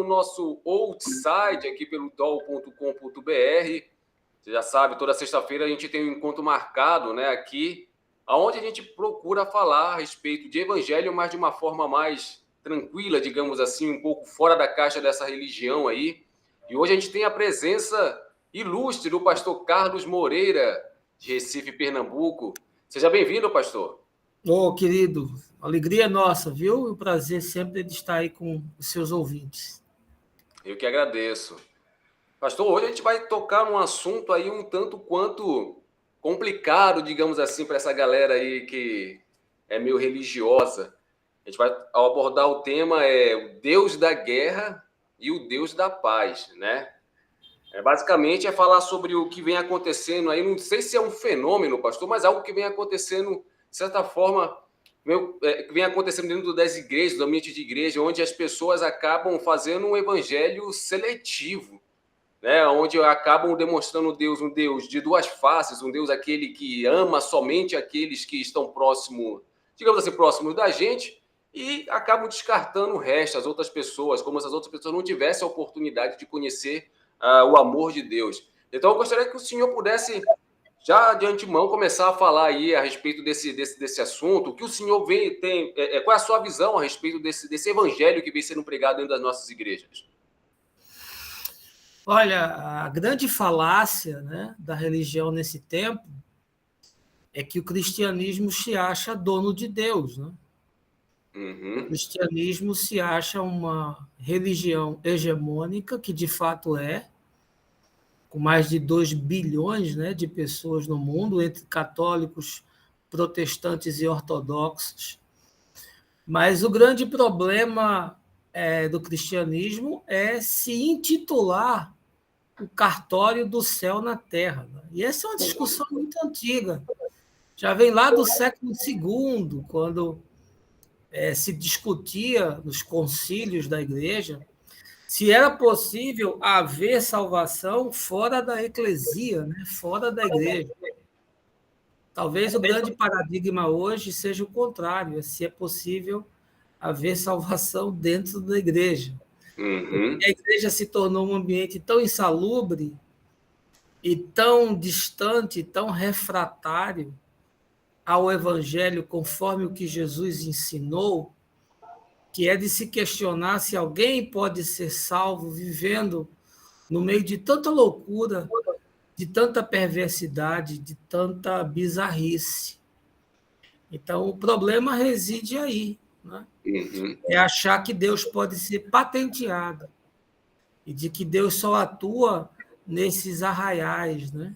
nosso outside aqui pelo dol.com.br. Você já sabe, toda sexta-feira a gente tem um encontro marcado, né, aqui, onde a gente procura falar a respeito de evangelho, mas de uma forma mais tranquila, digamos assim, um pouco fora da caixa dessa religião aí. E hoje a gente tem a presença ilustre do pastor Carlos Moreira, de Recife, Pernambuco. Seja bem-vindo, pastor. Ô, querido, alegria nossa, viu? O prazer sempre de estar aí com os seus ouvintes. Eu que agradeço. Pastor, hoje a gente vai tocar num assunto aí um tanto quanto complicado, digamos assim, para essa galera aí que é meio religiosa. A gente vai abordar o tema o Deus da guerra e o Deus da paz, né? Basicamente é falar sobre o que vem acontecendo aí, não sei se é um fenômeno, pastor, mas algo que vem acontecendo, de certa forma, que vem acontecendo dentro das igrejas, do ambiente de igreja, onde as pessoas acabam fazendo um evangelho seletivo, né? Onde acabam demonstrando Deus, um Deus de duas faces, um Deus aquele que ama somente aqueles que estão próximos, digamos assim, próximos da gente, e acabam descartando o resto, as outras pessoas, como se as outras pessoas não tivessem a oportunidade de conhecer o amor de Deus. Então, eu gostaria que o senhor pudesse, já de antemão, começar a falar aí a respeito desse assunto, o que o senhor qual é a sua visão a respeito desse evangelho que vem sendo pregado dentro das nossas igrejas? Olha, a grande falácia, né, da religião nesse tempo é que o cristianismo se acha dono de Deus, né? Uhum. O cristianismo se acha uma religião hegemônica, que de fato é, com mais de 2 bilhões, né, de pessoas no mundo, entre católicos, protestantes e ortodoxos. Mas o grande problema do cristianismo é se intitular o cartório do céu na terra. E essa é uma discussão muito antiga. Já vem lá do século II, quando se discutia nos concílios da igreja se era possível haver salvação fora da eclesia, né? Fora da igreja. Talvez o grande paradigma hoje seja o contrário, se é possível haver salvação dentro da igreja. Uhum. A igreja se tornou um ambiente tão insalubre e tão distante, tão refratário ao evangelho conforme o que Jesus ensinou, que é de se questionar se alguém pode ser salvo vivendo no meio de tanta loucura, de tanta perversidade, de tanta bizarrice. Então, o problema reside aí, né? Uhum. É achar que Deus pode ser patenteado e de que Deus só atua nesses arraiais, né?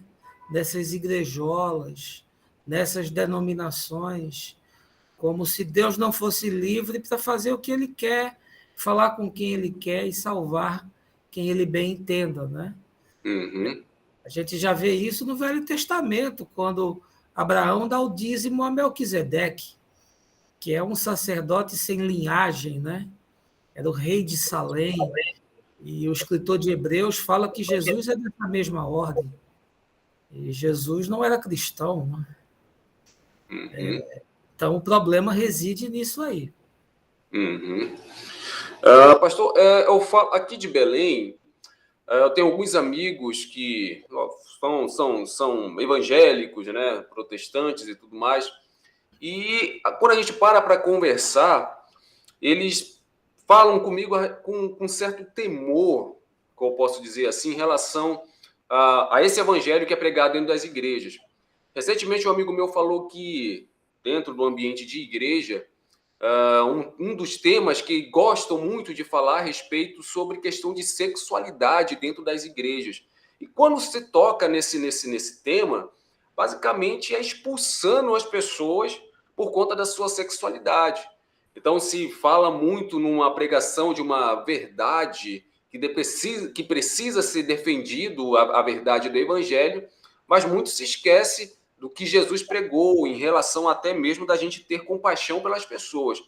Nessas igrejolas, nessas denominações, como se Deus não fosse livre para fazer o que ele quer, falar com quem ele quer e salvar quem ele bem entenda, né? Uhum. A gente já vê isso no Velho Testamento, quando Abraão dá o dízimo a Melquisedeque, que é um sacerdote sem linhagem, né? Era o rei de Salém, e o escritor de Hebreus fala que Jesus é dessa mesma ordem. E Jesus não era cristão, né? Uhum. Então o problema reside nisso aí. Uhum. Pastor, eu falo aqui de Belém. Eu tenho alguns amigos que são evangélicos, né, protestantes e tudo mais. E quando a gente para conversar, eles falam comigo com certo temor, que eu posso dizer assim, em relação a esse evangelho que é pregado dentro das igrejas. Recentemente, um amigo meu falou que, dentro do ambiente de igreja, um dos temas que gostam muito de falar a respeito sobre questão de sexualidade dentro das igrejas. E quando se toca nesse tema, basicamente é expulsando as pessoas por conta da sua sexualidade. Então se fala muito numa pregação de uma verdade que precisa ser defendido, a verdade do evangelho, mas muito se esquece do que Jesus pregou em relação até mesmo da gente ter compaixão pelas pessoas.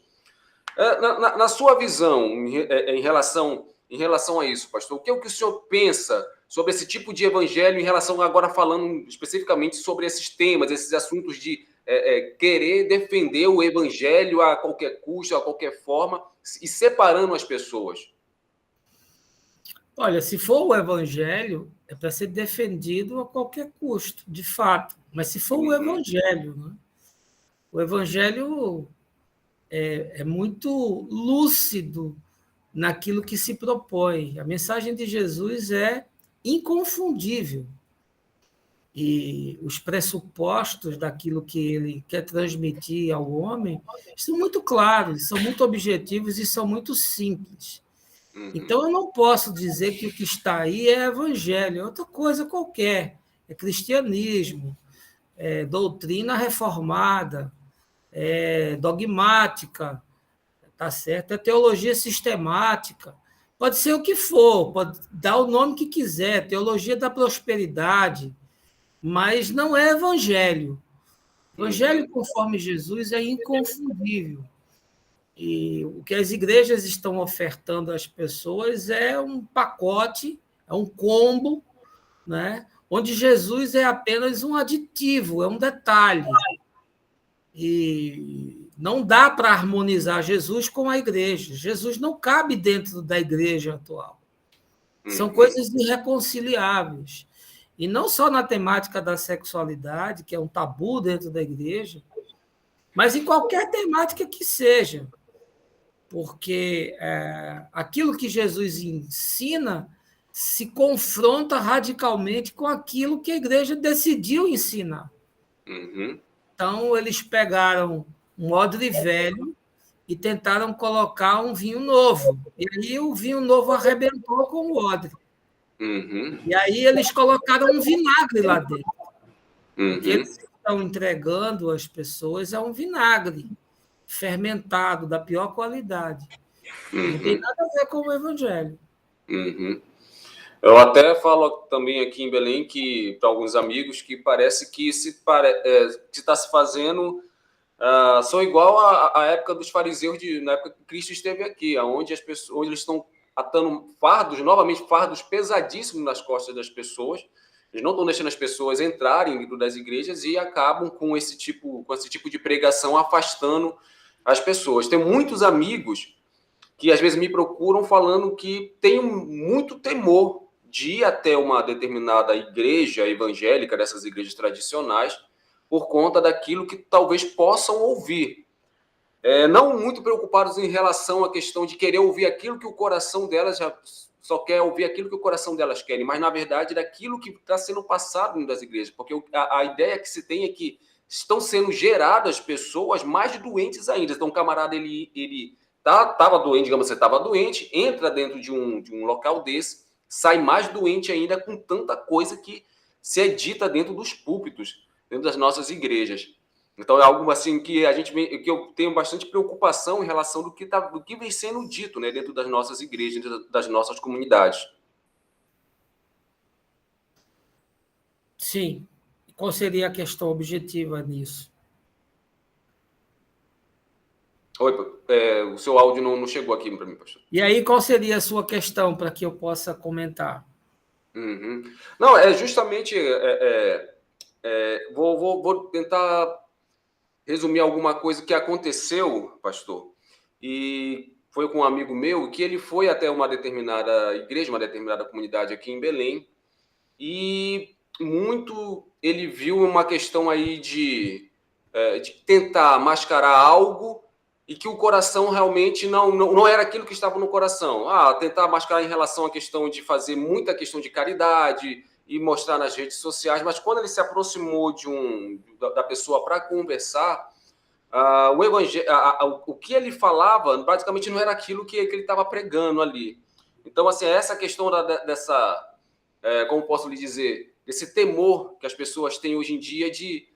Na sua visão, em relação a isso, pastor, o que é o que o senhor pensa sobre esse tipo de evangelho em relação, agora falando especificamente sobre esses temas, esses assuntos de querer defender o evangelho a qualquer custo, a qualquer forma, e separando as pessoas? Olha, se for o evangelho, é para ser defendido a qualquer custo, de fato. Mas se for o Uhum, evangelho, né? O evangelho é muito lúcido naquilo que se propõe. A mensagem de Jesus é inconfundível. E os pressupostos daquilo que ele quer transmitir ao homem são muito claros, são muito objetivos e são muito simples. uhum, Então, eu não posso dizer que o que está aí é evangelho, é outra coisa qualquer. É cristianismo, é doutrina reformada, é dogmática, tá certo? É teologia sistemática. Pode ser o que for, pode dar o nome que quiser, teologia da prosperidade, mas não é evangelho. Evangelho uhum, conforme Jesus é inconfundível. E o que as igrejas estão ofertando às pessoas é um pacote, é um combo, né? Onde Jesus é apenas um aditivo, é um detalhe. E não dá para harmonizar Jesus com a igreja. Jesus não cabe dentro da igreja atual. São uhum, coisas irreconciliáveis. E não só na temática da sexualidade, que é um tabu dentro da igreja, mas em qualquer temática que seja. Porque aquilo que Jesus ensina se confronta radicalmente com aquilo que a igreja decidiu ensinar. uhum, Então, eles pegaram um odre velho e tentaram colocar um vinho novo. E aí o vinho novo arrebentou com o odre. uhum, E aí eles colocaram um vinagre lá dentro. O que uhum, eles estão entregando às pessoas é um vinagre fermentado, da pior qualidade. Não tem uhum, nada a ver com o evangelho. uhum. Eu até falo também aqui em Belém que para alguns amigos que parece que que está se fazendo são igual à época dos fariseus na época que Cristo esteve aqui, aonde as pessoas, onde eles estão atando fardos, novamente fardos pesadíssimos nas costas das pessoas. Eles não estão deixando as pessoas entrarem dentro das igrejas e acabam com esse tipo de pregação afastando as pessoas. Tem muitos amigos que às vezes me procuram falando que tem muito temor de ir até uma determinada igreja evangélica, dessas igrejas tradicionais, por conta daquilo que talvez possam ouvir. Não muito preocupados em relação à questão de querer ouvir aquilo que o coração delas já só quer ouvir aquilo que o coração delas querem, mas na verdade daquilo que está sendo passado dentro das igrejas, porque a ideia que se tem é que estão sendo geradas pessoas mais doentes ainda. Então, o camarada ele tava doente, digamos, você estava doente, entra dentro de um local desse, sai mais doente ainda com tanta coisa que se é dita dentro dos púlpitos, dentro das nossas igrejas. Então é algo assim que eu tenho bastante preocupação em relação do que vem sendo dito, né, dentro das nossas igrejas, dentro das nossas comunidades. Sim. Qual seria a questão objetiva nisso? Oi, o seu áudio não chegou aqui para mim, pastor. E aí, qual seria a sua questão para que eu possa comentar? Uhum. Não, é justamente vou tentar resumir alguma coisa que aconteceu, pastor, e foi com um amigo meu que ele foi até uma determinada igreja, uma determinada comunidade aqui em Belém, e muito ele viu uma questão aí de tentar mascarar algo e que o coração realmente não era aquilo que estava no coração. Tentar mascarar em relação à questão de fazer muita questão de caridade e mostrar nas redes sociais, mas quando ele se aproximou da pessoa para conversar, o que ele falava praticamente não era aquilo que ele estava pregando ali. Então, assim, essa questão dessa, como posso lhe dizer, esse temor que as pessoas têm hoje em dia de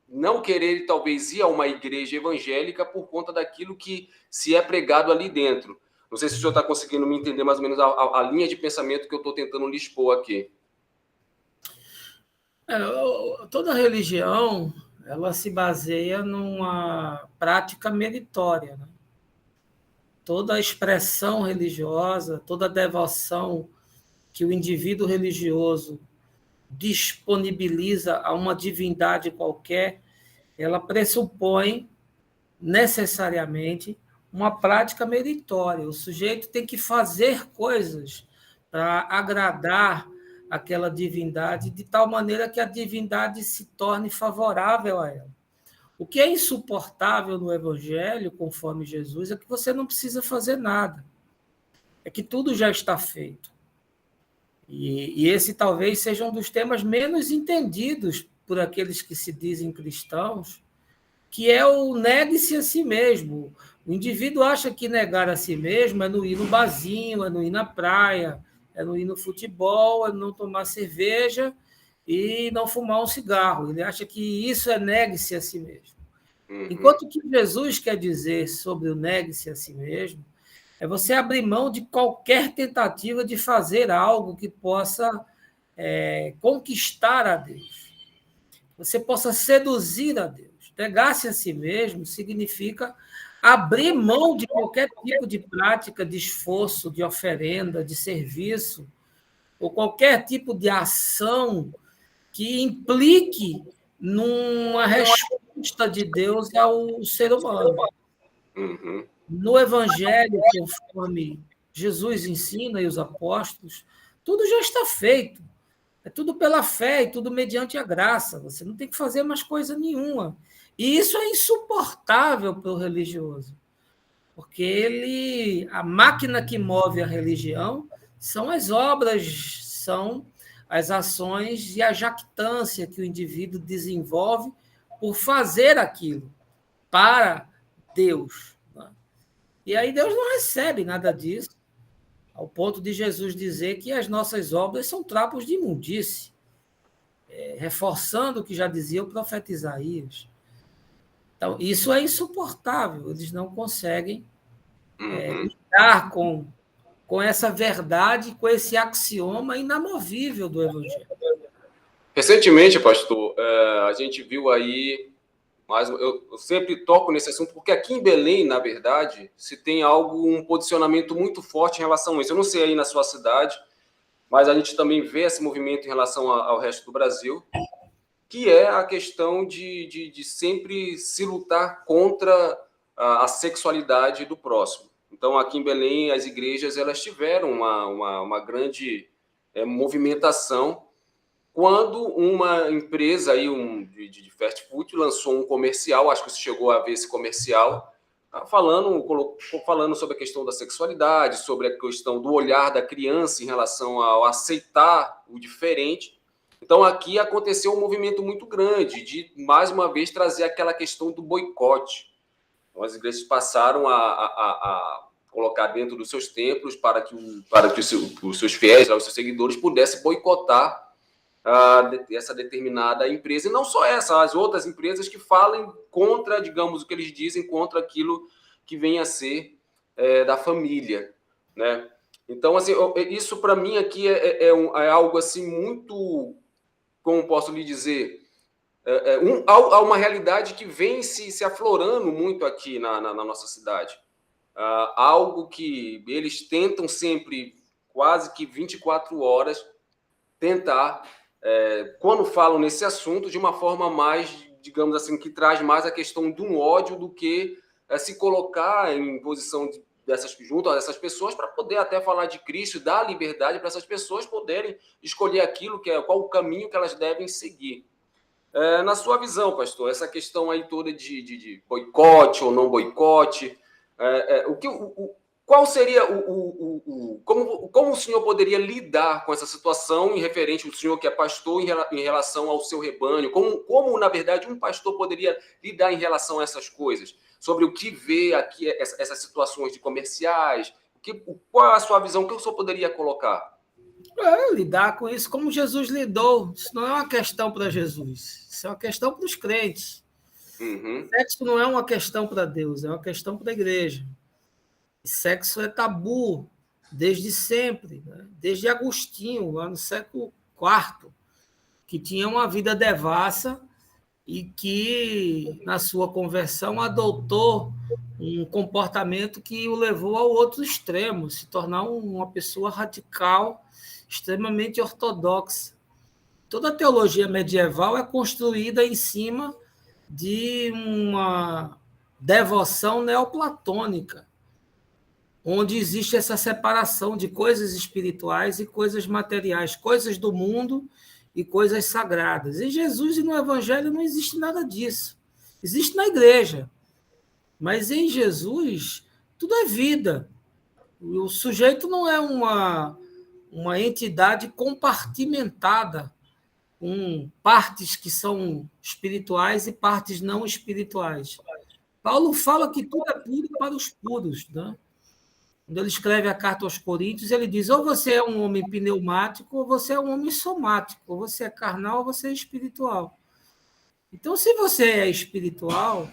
não querer talvez ir a uma igreja evangélica por conta daquilo que se é pregado ali dentro. Não sei se o senhor está conseguindo me entender mais ou menos a linha de pensamento que eu estou tentando lhe expor aqui. Toda religião ela se baseia numa prática meritória, né? Toda expressão religiosa, toda devoção que o indivíduo religioso disponibiliza a uma divindade qualquer, ela pressupõe necessariamente uma prática meritória. O sujeito tem que fazer coisas para agradar aquela divindade, de tal maneira que a divindade se torne favorável a ela. O que é insuportável no Evangelho, conforme Jesus, é que você não precisa fazer nada. É que tudo já está feito. E esse talvez seja um dos temas menos entendidos por aqueles que se dizem cristãos, que é o negue-se a si mesmo. O indivíduo acha que negar a si mesmo é não ir no barzinho, é não ir na praia, é não ir no futebol, é não tomar cerveja e não fumar um cigarro. Ele acha que isso é negue-se a si mesmo. Enquanto o que Jesus quer dizer sobre o negue-se a si mesmo é você abrir mão de qualquer tentativa de fazer algo que possa conquistar a Deus. Você possa seduzir a Deus. Negar-se a si mesmo significa abrir mão de qualquer tipo de prática, de esforço, de oferenda, de serviço, ou qualquer tipo de ação que implique numa resposta de Deus ao ser humano. No Evangelho, conforme Jesus ensina e os apóstolos, tudo já está feito. É tudo pela fé e tudo mediante a graça. Você não tem que fazer mais coisa nenhuma. E isso é insuportável para o religioso, porque a máquina que move a religião são as obras, são as ações e a jactância que o indivíduo desenvolve por fazer aquilo para Deus. E aí Deus não recebe nada disso, ao ponto de Jesus dizer que as nossas obras são trapos de imundície, reforçando o que já dizia o profeta Isaías. Então, isso é insuportável, eles não conseguem lidar com essa verdade, com esse axioma inamovível do Evangelho. Recentemente, pastor, a gente viu aí, mas eu sempre toco nesse assunto, porque aqui em Belém, na verdade, se tem um posicionamento muito forte em relação a isso. Eu não sei aí na sua cidade, mas a gente também vê esse movimento em relação ao resto do Brasil, que é a questão de sempre se lutar contra a sexualidade do próximo. Então, aqui em Belém, as igrejas elas tiveram uma grande movimentação quando uma empresa aí, de fast food lançou um comercial, acho que você chegou a ver esse comercial, falando sobre a questão da sexualidade, sobre a questão do olhar da criança em relação ao aceitar o diferente. Então, aqui aconteceu um movimento muito grande de, mais uma vez, trazer aquela questão do boicote. Então, as igrejas passaram a colocar dentro dos seus templos para que os seus fiéis, os seus seguidores, pudessem boicotar essa determinada empresa. E não só essa, as outras empresas que falem contra, digamos, o que eles dizem, contra aquilo que vem a ser da família, né? Então, assim, isso para mim aqui é algo assim muito... como posso lhe dizer, há uma realidade que vem se aflorando muito aqui na nossa cidade. Algo que eles tentam sempre, quase que 24 horas, tentar, quando falam nesse assunto, de uma forma mais, digamos assim, que traz mais a questão de um ódio do que se colocar em posição junto a essas pessoas para poder até falar de Cristo, dar liberdade para essas pessoas poderem escolher aquilo qual o caminho que elas devem seguir. Na sua visão, pastor, essa questão aí toda de boicote ou não boicote, qual seria como o senhor poderia lidar com essa situação em referente ao senhor que é pastor em relação ao seu rebanho? Como na verdade, um pastor poderia lidar em relação a essas coisas? Sobre o que vê aqui, essas situações de comerciais, qual é a sua visão? O que o senhor poderia colocar? Lidar com isso como Jesus lidou. Isso não é uma questão para Jesus, isso é uma questão para os crentes. Sexo não é uma questão para Deus, é uma questão para a igreja. Sexo é tabu desde sempre, né? Desde Agostinho, lá no século IV, que tinha uma vida devassa e que, na sua conversão, adotou um comportamento que o levou ao outro extremo, se tornar uma pessoa radical, extremamente ortodoxa. Toda a teologia medieval é construída em cima de uma devoção neoplatônica, onde existe essa separação de coisas espirituais e coisas materiais, coisas do mundo e coisas sagradas. Em Jesus e no Evangelho não existe nada disso. Existe na igreja, mas em Jesus tudo é vida. O sujeito não é uma entidade compartimentada, com partes que são espirituais e partes não espirituais. Paulo fala que tudo é puro para os puros, né? Quando ele escreve a carta aos Coríntios, ele diz: ou você é um homem pneumático, ou você é um homem somático, ou você é carnal, ou você é espiritual. Então, se você é espiritual,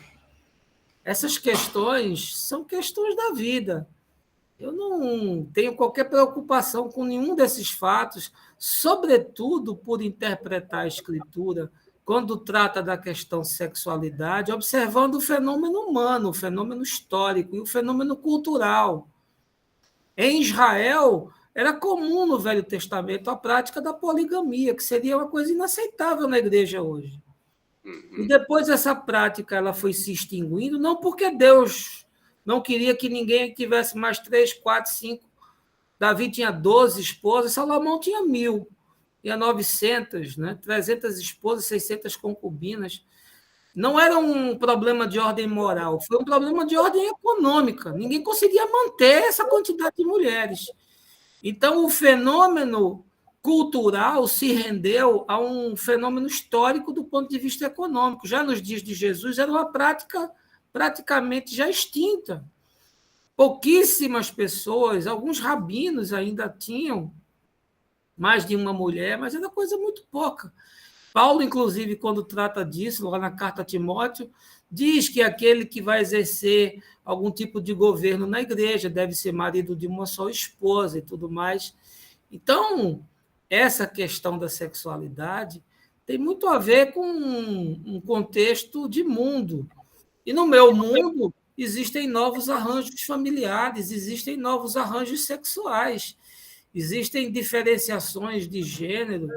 essas questões são questões da vida. Eu não tenho qualquer preocupação com nenhum desses fatos, sobretudo por interpretar a Escritura quando trata da questão sexualidade, observando o fenômeno humano, o fenômeno histórico e o fenômeno cultural. Em Israel, era comum no Velho Testamento a prática da poligamia, que seria uma coisa inaceitável na igreja hoje. E depois essa prática ela foi se extinguindo, não porque Deus não queria que ninguém tivesse mais 3, 4, 5. Davi tinha 12 esposas, Salomão tinha 1.000, tinha 900, né? 300 esposas, 600 concubinas. Não era um problema de ordem moral, foi um problema de ordem econômica. Ninguém conseguia manter essa quantidade de mulheres. Então, o fenômeno cultural se rendeu a um fenômeno histórico do ponto de vista econômico. Já nos dias de Jesus, era uma prática praticamente já extinta. Pouquíssimas pessoas, alguns rabinos ainda tinham mais de uma mulher, mas era coisa muito pouca. Paulo, inclusive, quando trata disso, lá na carta a Timóteo, diz que aquele que vai exercer algum tipo de governo na igreja deve ser marido de uma só esposa e tudo mais. Então, essa questão da sexualidade tem muito a ver com um contexto de mundo. E no meu mundo existem novos arranjos familiares, existem novos arranjos sexuais, existem diferenciações de gênero,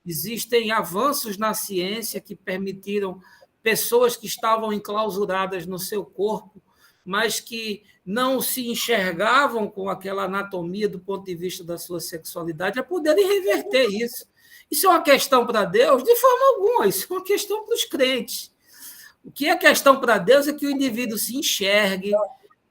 existem avanços na ciência que permitiram pessoas que estavam enclausuradas no seu corpo, mas que não se enxergavam com aquela anatomia do ponto de vista da sua sexualidade, a poderem reverter isso. Isso é uma questão para Deus? De forma alguma, isso é uma questão para os crentes. O que é questão para Deus é que o indivíduo se enxergue,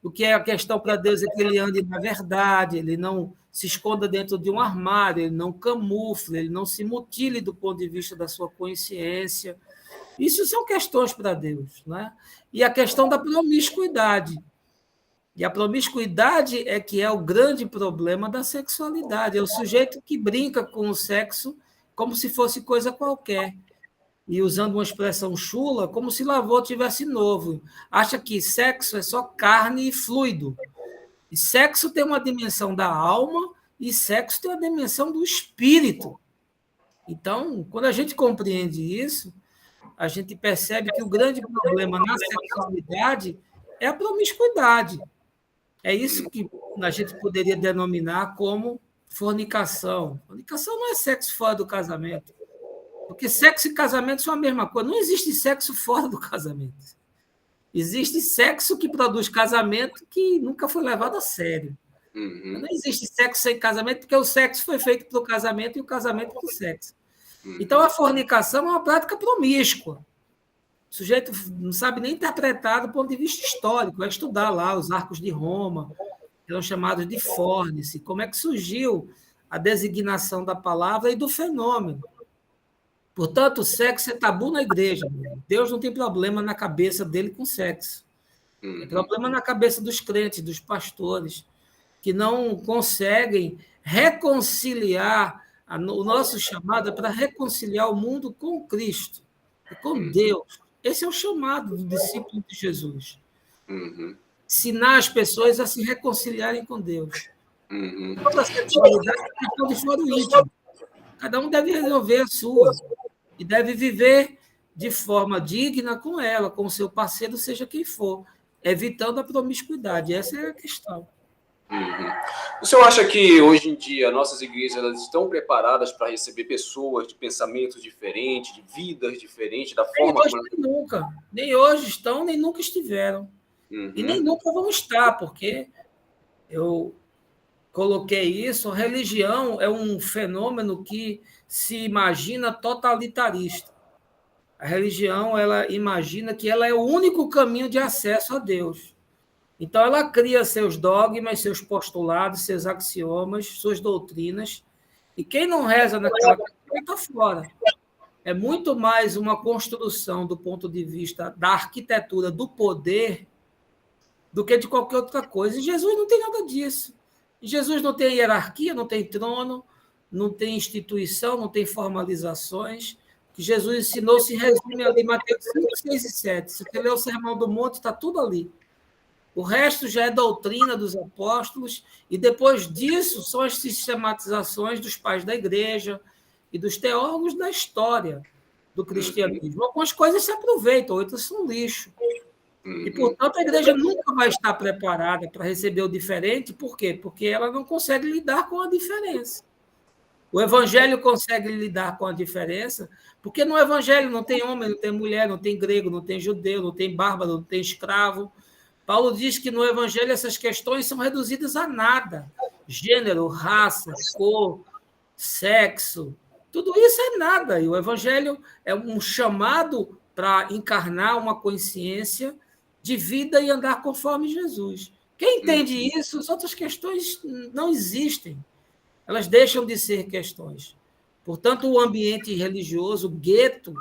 o que é a questão para Deus é que ele ande na verdade, ele não se esconda dentro de um armário, ele não camufle, ele não se mutile do ponto de vista da sua consciência. Isso são questões para Deus, né? E a questão da promiscuidade. E a promiscuidade é que é o grande problema da sexualidade. É o sujeito que brinca com o sexo como se fosse coisa qualquer. E usando uma expressão chula, como se lavou tivesse novo. Acha que sexo é só carne e fluido. E sexo tem uma dimensão da alma e sexo tem uma dimensão do espírito. Então, quando a gente compreende isso, a gente percebe que o grande problema na sexualidade é a promiscuidade. É isso que a gente poderia denominar como fornicação. Fornicação não é sexo fora do casamento. Porque sexo e casamento são a mesma coisa. Não existe sexo fora do casamento. Existe sexo que produz casamento que nunca foi levado a sério. Não existe sexo sem casamento, porque o sexo foi feito para o casamento e o casamento para o sexo. Então, a fornicação é uma prática promíscua. O sujeito não sabe nem interpretar do ponto de vista histórico. Vai estudar lá os arcos de Roma, que eram chamados de fórnice, como é que surgiu a designação da palavra e do fenômeno. Portanto, o sexo é tabu na igreja. Deus não tem problema na cabeça dele com sexo. Tem problema na cabeça dos crentes, dos pastores, que não conseguem reconciliar. O nosso chamado é para reconciliar o mundo com Cristo, com Deus. Esse é o chamado do discípulo de Jesus. Ensinar as pessoas a se reconciliarem com Deus. Toda a sexualidade é questão de fora o íntimo. Cada um deve resolver a sua. E deve viver de forma digna com ela, com o seu parceiro, seja quem for, evitando a promiscuidade. Essa é a questão. O senhor acha que, hoje em dia, nossas igrejas elas estão preparadas para receber pessoas de pensamentos diferentes, de vidas diferentes, da forma... Nem hoje, nem nunca. Nem hoje estão, nem nunca estiveram. E nem nunca vão estar, porque Eu coloquei isso. A religião é um fenômeno que se imagina totalitarista. A religião, ela imagina que ela é o único caminho de acesso a Deus. Então, ela cria seus dogmas, seus postulados, seus axiomas, suas doutrinas, e quem não reza naquela categoria está fora. É muito mais uma construção do ponto de vista da arquitetura do poder do que de qualquer outra coisa. E Jesus não tem nada disso. E Jesus não tem hierarquia, não tem trono, não tem instituição, não tem formalizações. O que Jesus ensinou se resume ali em Mateus 5, 6 e 7. Se você ler o Sermão do Monte, está tudo ali. O resto já é doutrina dos apóstolos, e depois disso são as sistematizações dos pais da igreja e dos teólogos da história do cristianismo. Algumas coisas se aproveitam, outras são lixo. E, portanto, a igreja nunca vai estar preparada para receber o diferente. Por quê? Porque ela não consegue lidar com a diferença. O evangelho consegue lidar com a diferença, porque no evangelho não tem homem, não tem mulher, não tem grego, não tem judeu, não tem bárbaro, não tem escravo. Paulo diz que no Evangelho essas questões são reduzidas a nada. Gênero, raça, cor, sexo, tudo isso é nada. E o Evangelho é um chamado para encarnar uma consciência de vida e andar conforme Jesus. Quem entende isso, as outras questões não existem. Elas deixam de ser questões. Portanto, o ambiente religioso, o gueto,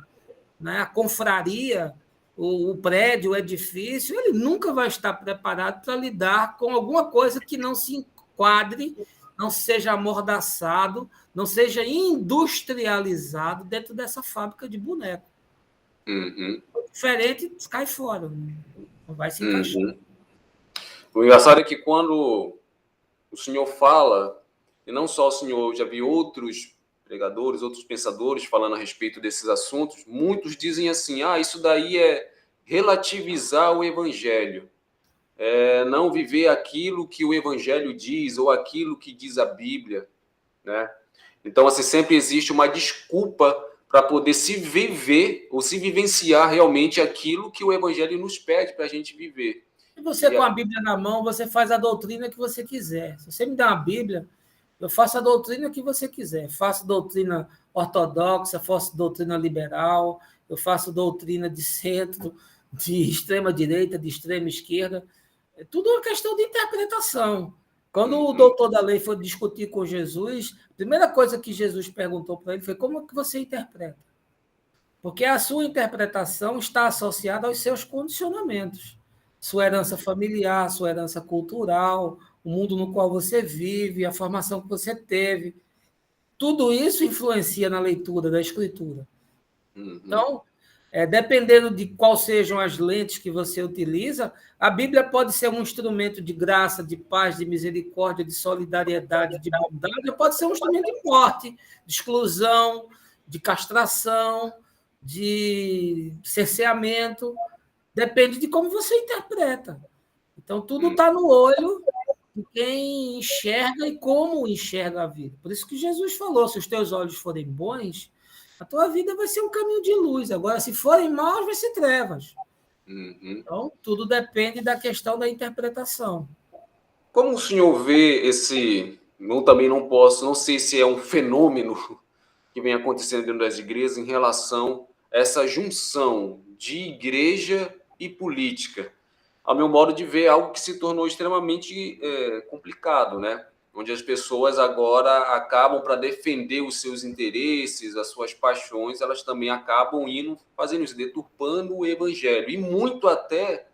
né, a confraria, o prédio, o edifício, ele nunca vai estar preparado para lidar com alguma coisa que não se enquadre, não seja amordaçado, não seja industrializado dentro dessa fábrica de boneco. Diferente, cai fora, não vai se encaixar. O engraçado é que quando o senhor fala, e não só o senhor, eu já vi outros pregadores, outros pensadores falando a respeito desses assuntos, muitos dizem assim, isso daí é relativizar o evangelho, não viver aquilo que o evangelho diz, ou aquilo que diz a Bíblia, né? Então, assim, sempre existe uma desculpa para poder se viver, ou se vivenciar realmente aquilo que o evangelho nos pede para a gente viver. E você, com a Bíblia na mão, você faz a doutrina que você quiser. Se você me dá uma Bíblia, eu faço a doutrina que você quiser. Faço doutrina ortodoxa, faço doutrina liberal, eu faço doutrina de centro, de extrema direita, de extrema esquerda. É tudo uma questão de interpretação. Quando o doutor da lei foi discutir com Jesus, a primeira coisa que Jesus perguntou para ele foi como que você interpreta? Porque a sua interpretação está associada aos seus condicionamentos. Sua herança familiar, sua herança cultural, o mundo no qual você vive, a formação que você teve. Tudo isso influencia na leitura da Escritura. Então, dependendo de quais sejam as lentes que você utiliza, a Bíblia pode ser um instrumento de graça, de paz, de misericórdia, de solidariedade, de bondade, ou pode ser um instrumento de morte, de exclusão, de castração, de cerceamento. Depende de como você interpreta. Então, tudo está no olho de quem enxerga e como enxerga a vida. Por isso que Jesus falou, se os teus olhos forem bons, a tua vida vai ser um caminho de luz. Agora, se forem maus, vai ser trevas. Então, tudo depende da questão da interpretação. Como o senhor vê esse... Eu também não sei se é um fenômeno que vem acontecendo dentro das igrejas em relação a essa junção de igreja e política. Ao meu modo de ver, é algo que se tornou extremamente complicado, né? Onde as pessoas agora acabam, para defender os seus interesses, as suas paixões, elas também acabam fazendo isso, deturpando o evangelho. E muito até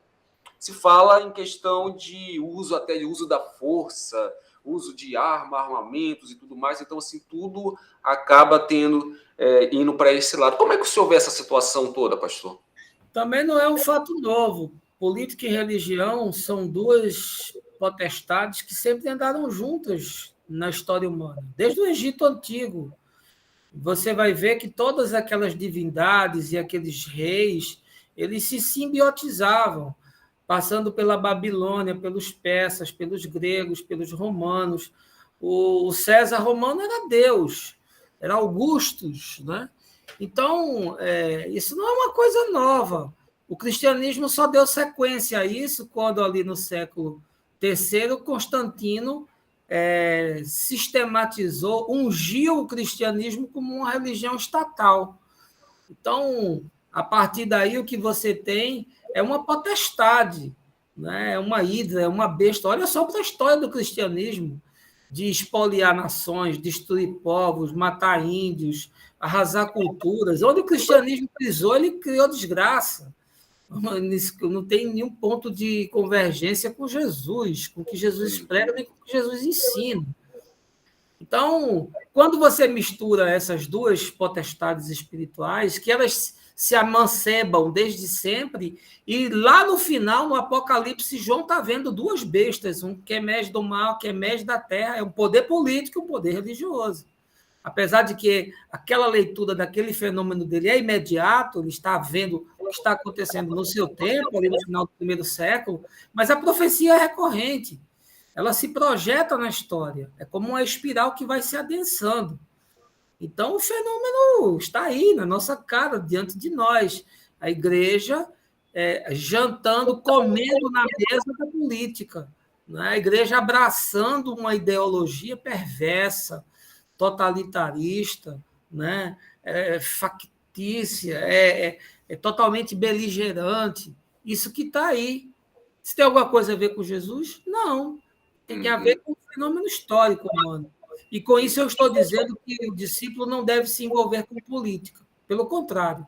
se fala em questão de uso da força, uso de armamentos e tudo mais. Então, assim, tudo acaba indo para esse lado. Como é que o senhor vê essa situação toda, pastor? Também não é um fato novo. Política e religião são duas potestades que sempre andaram juntas na história humana, desde o Egito Antigo. Você vai ver que todas aquelas divindades e aqueles reis, eles se simbiotizavam, passando pela Babilônia, pelos persas, pelos gregos, pelos romanos. O César romano era Deus, era Augustus, né? Então, isso não é uma coisa nova. O cristianismo só deu sequência a isso quando, ali no século Terceiro, Constantino sistematizou, ungiu o cristianismo como uma religião estatal. Então, a partir daí, o que você tem é uma potestade, né? É uma hidra, é uma besta. Olha só para a história do cristianismo, de espoliar nações, destruir povos, matar índios, arrasar culturas. Onde o cristianismo pisou, ele criou desgraça. Não tem nenhum ponto de convergência com Jesus, com o que Jesus prega, nem com o que Jesus ensina. Então, quando você mistura essas duas potestades espirituais, que elas se amancebam desde sempre, e lá no final, no Apocalipse, João está vendo duas bestas, um que é mestre do mal, que é mestre da terra, é um poder político e um poder religioso. Apesar de que aquela leitura daquele fenômeno dele é imediato, ele está vendo o que está acontecendo no seu tempo, ali no final do primeiro século, mas a profecia é recorrente. Ela se projeta na história. É como uma espiral que vai se adensando. Então, o fenômeno está aí, na nossa cara, diante de nós. A igreja jantando, comendo na mesa da política. Né? A igreja abraçando uma ideologia perversa, totalitarista, né? Factícia, totalmente beligerante. Isso que está aí. Se tem alguma coisa a ver com Jesus? Não. Tem a ver com o fenômeno histórico humano. E com isso eu estou dizendo que o discípulo não deve se envolver com política. Pelo contrário.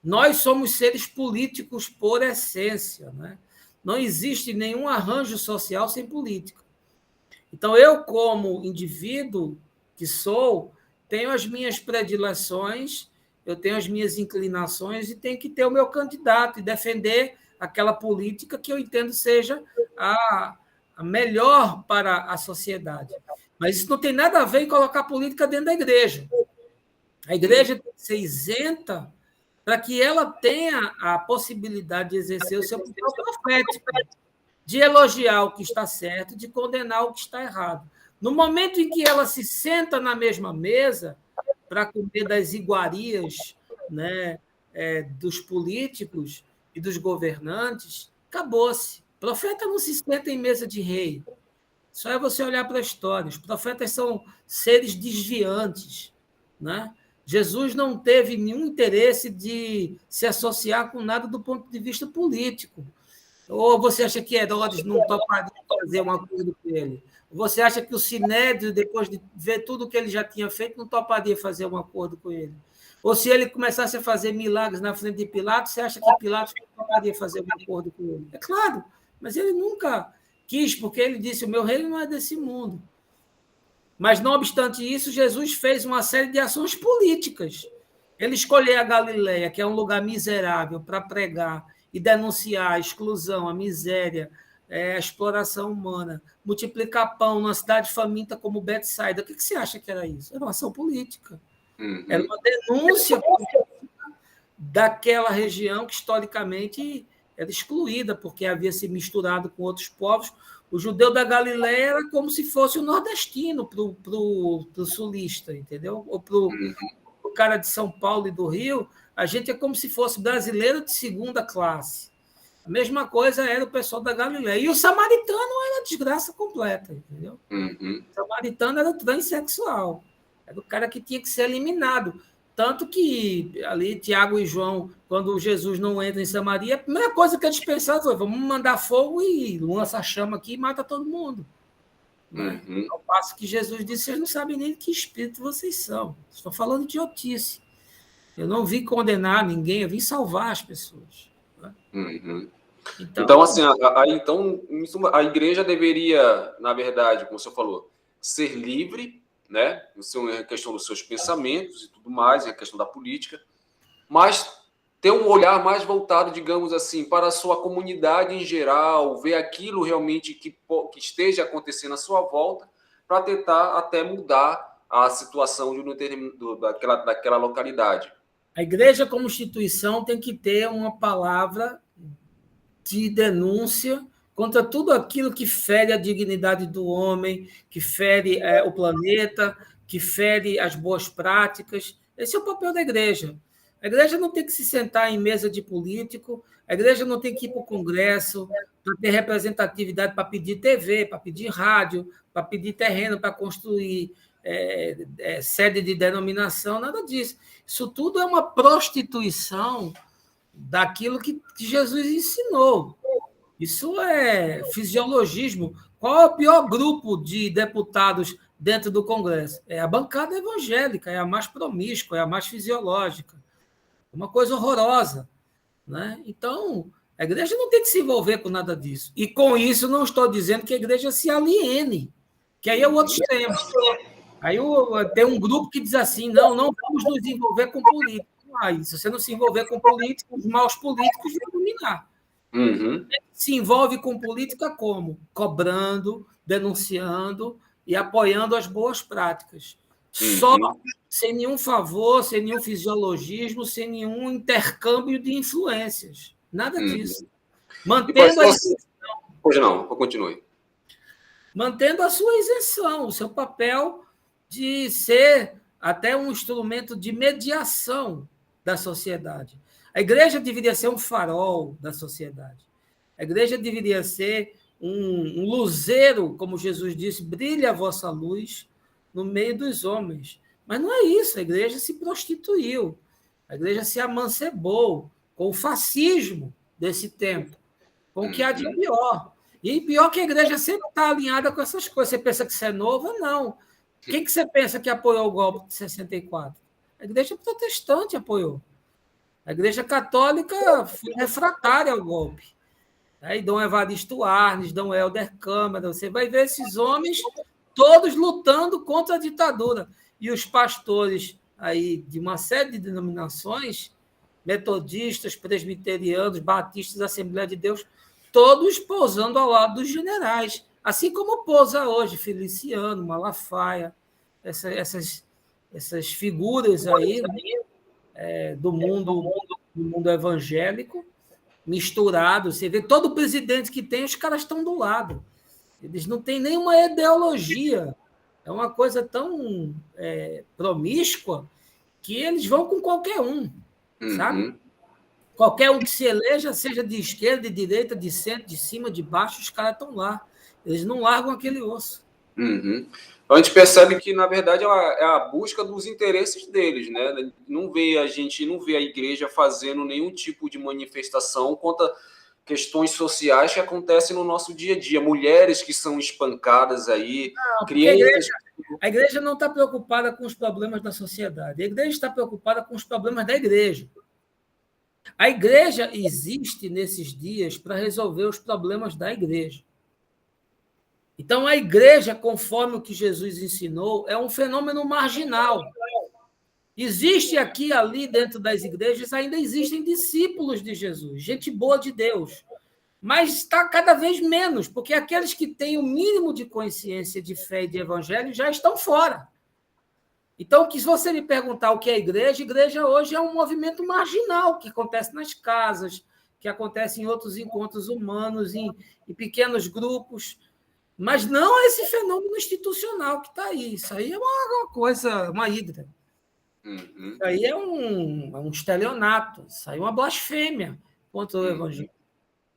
Nós somos seres políticos por essência. Né? Não existe nenhum arranjo social sem política. Então, eu, como indivíduo que sou, tenho as minhas predileções, eu tenho as minhas inclinações e tenho que ter o meu candidato e defender aquela política que eu entendo seja a melhor para a sociedade. Mas isso não tem nada a ver em colocar política dentro da igreja. A igreja tem que ser isenta para que ela tenha a possibilidade de exercer o seu papel profético, de elogiar o que está certo, de condenar o que está errado. No momento em que ela se senta na mesma mesa para comer das iguarias, né, dos políticos e dos governantes, acabou-se. Profeta não se senta em mesa de rei. Só é você olhar para a história. Os profetas são seres desviantes. Né? Jesus não teve nenhum interesse de se associar com nada do ponto de vista político. Ou você acha que Herodes não toparia fazer um acordo com ele? Você acha que o Sinédrio, depois de ver tudo que ele já tinha feito, não toparia fazer um acordo com ele? Ou se ele começasse a fazer milagres na frente de Pilatos, você acha que Pilatos não toparia fazer um acordo com ele? É claro, mas ele nunca quis, porque ele disse, o meu reino não é desse mundo. Mas, não obstante isso, Jesus fez uma série de ações políticas. Ele escolheu a Galileia, que é um lugar miserável, para pregar e denunciar a exclusão, a miséria, a exploração humana, multiplicar pão numa cidade faminta como Betsaida. O que você acha que era isso? Era uma ação política. Era uma denúncia daquela região que, historicamente, era excluída, porque havia se misturado com outros povos. O judeu da Galileia era como se fosse o nordestino para o sulista, entendeu? Ou para o cara de São Paulo e do Rio, a gente é como se fosse brasileiro de segunda classe. A mesma coisa era o pessoal da Galileia. E o samaritano era desgraça completa, entendeu? O samaritano era transexual. Era o cara que tinha que ser eliminado. Tanto que ali Tiago e João, quando Jesus não entra em Samaria, a primeira coisa que eles pensaram foi, vamos mandar fogo e lança a chama aqui e mata todo mundo. Né? Ao passo que Jesus disse, vocês não sabem nem de que espírito vocês são. Estou falando de idiotice. Eu não vim condenar ninguém, eu vim salvar as pessoas. Né? Então, assim, a igreja deveria, na verdade, como o senhor falou, ser livre, né? A questão dos seus pensamentos e tudo mais, a questão da política, mas ter um olhar mais voltado, digamos assim, para a sua comunidade em geral, ver aquilo realmente que esteja acontecendo à sua volta, para tentar até mudar a situação daquela localidade. A igreja, como instituição, tem que ter uma palavra de denúncia contra tudo aquilo que fere a dignidade do homem, que fere o planeta, que fere as boas práticas. Esse é o papel da igreja. A igreja não tem que se sentar em mesa de político, a igreja não tem que ir para o Congresso para ter representatividade, para pedir TV, para pedir rádio, para pedir terreno para construir sede de denominação, nada disso. Isso tudo é uma prostituição daquilo que Jesus ensinou. Isso é fisiologismo. Qual é o pior grupo de deputados dentro do Congresso? É a bancada evangélica, é a mais promíscua, é a mais fisiológica. Uma coisa horrorosa. Né? Então, a igreja não tem que se envolver com nada disso. E com isso não estou dizendo que a igreja se aliene, que aí é o outro extremo. Aí tem um grupo que diz assim, não vamos nos envolver com política. Aí, se você não se envolver com política, os maus políticos vão dominar. Uhum. Se envolve com política como? Cobrando, denunciando e apoiando as boas práticas. Só sem nenhum favor, sem nenhum fisiologismo, sem nenhum intercâmbio de influências. Nada disso. Mantendo a isenção. Pois não, continue. Mantendo a sua isenção, o seu papel de ser até um instrumento de mediação da sociedade. A igreja deveria ser um farol da sociedade. A igreja deveria ser um luzeiro, como Jesus disse, brilha a vossa luz no meio dos homens. Mas não é isso, a igreja se prostituiu, a igreja se amancebou com o fascismo desse tempo, com o que há de pior. E pior que a igreja sempre está alinhada com essas coisas. Você pensa que isso é novo? Não. Quem que você pensa que apoiou o golpe de 64? A igreja protestante apoiou. A igreja católica foi refratária ao golpe. Aí Dom Evaristo Arnes, Dom Helder Câmara, você vai ver esses homens todos lutando contra a ditadura. E os pastores aí de uma série de denominações, metodistas, presbiterianos, batistas, Assembleia de Deus, todos pousando ao lado dos generais, assim como pousa hoje Feliciano, Malafaia, essas figuras aí, né, do mundo evangélico, misturado. Você vê todo presidente que tem, os caras estão do lado. Eles não têm nenhuma ideologia. É uma coisa tão promíscua que eles vão com qualquer um, sabe? Qualquer um que se eleja, seja de esquerda, de direita, de centro, de cima, de baixo, os caras estão lá. Eles não largam aquele osso. A gente percebe que, na verdade, é a busca dos interesses deles, né? A gente não vê a igreja fazendo nenhum tipo de manifestação contra questões sociais que acontecem no nosso dia a dia. Mulheres que são espancadas aí, crianças... A igreja não está preocupada com os problemas da sociedade. A igreja está preocupada com os problemas da igreja. A igreja existe nesses dias para resolver os problemas da igreja. Então, a igreja, conforme o que Jesus ensinou, é um fenômeno marginal. Existe aqui e ali, dentro das igrejas, ainda existem discípulos de Jesus, gente boa de Deus, mas está cada vez menos, porque aqueles que têm o mínimo de consciência de fé e de evangelho já estão fora. Então, se você me perguntar o que é igreja hoje é um movimento marginal, que acontece nas casas, que acontece em outros encontros humanos, em pequenos grupos, mas não esse fenômeno institucional que está aí. Isso aí é uma coisa, uma hidra. Isso aí é um estelionato, isso aí é uma blasfêmia contra o evangelho.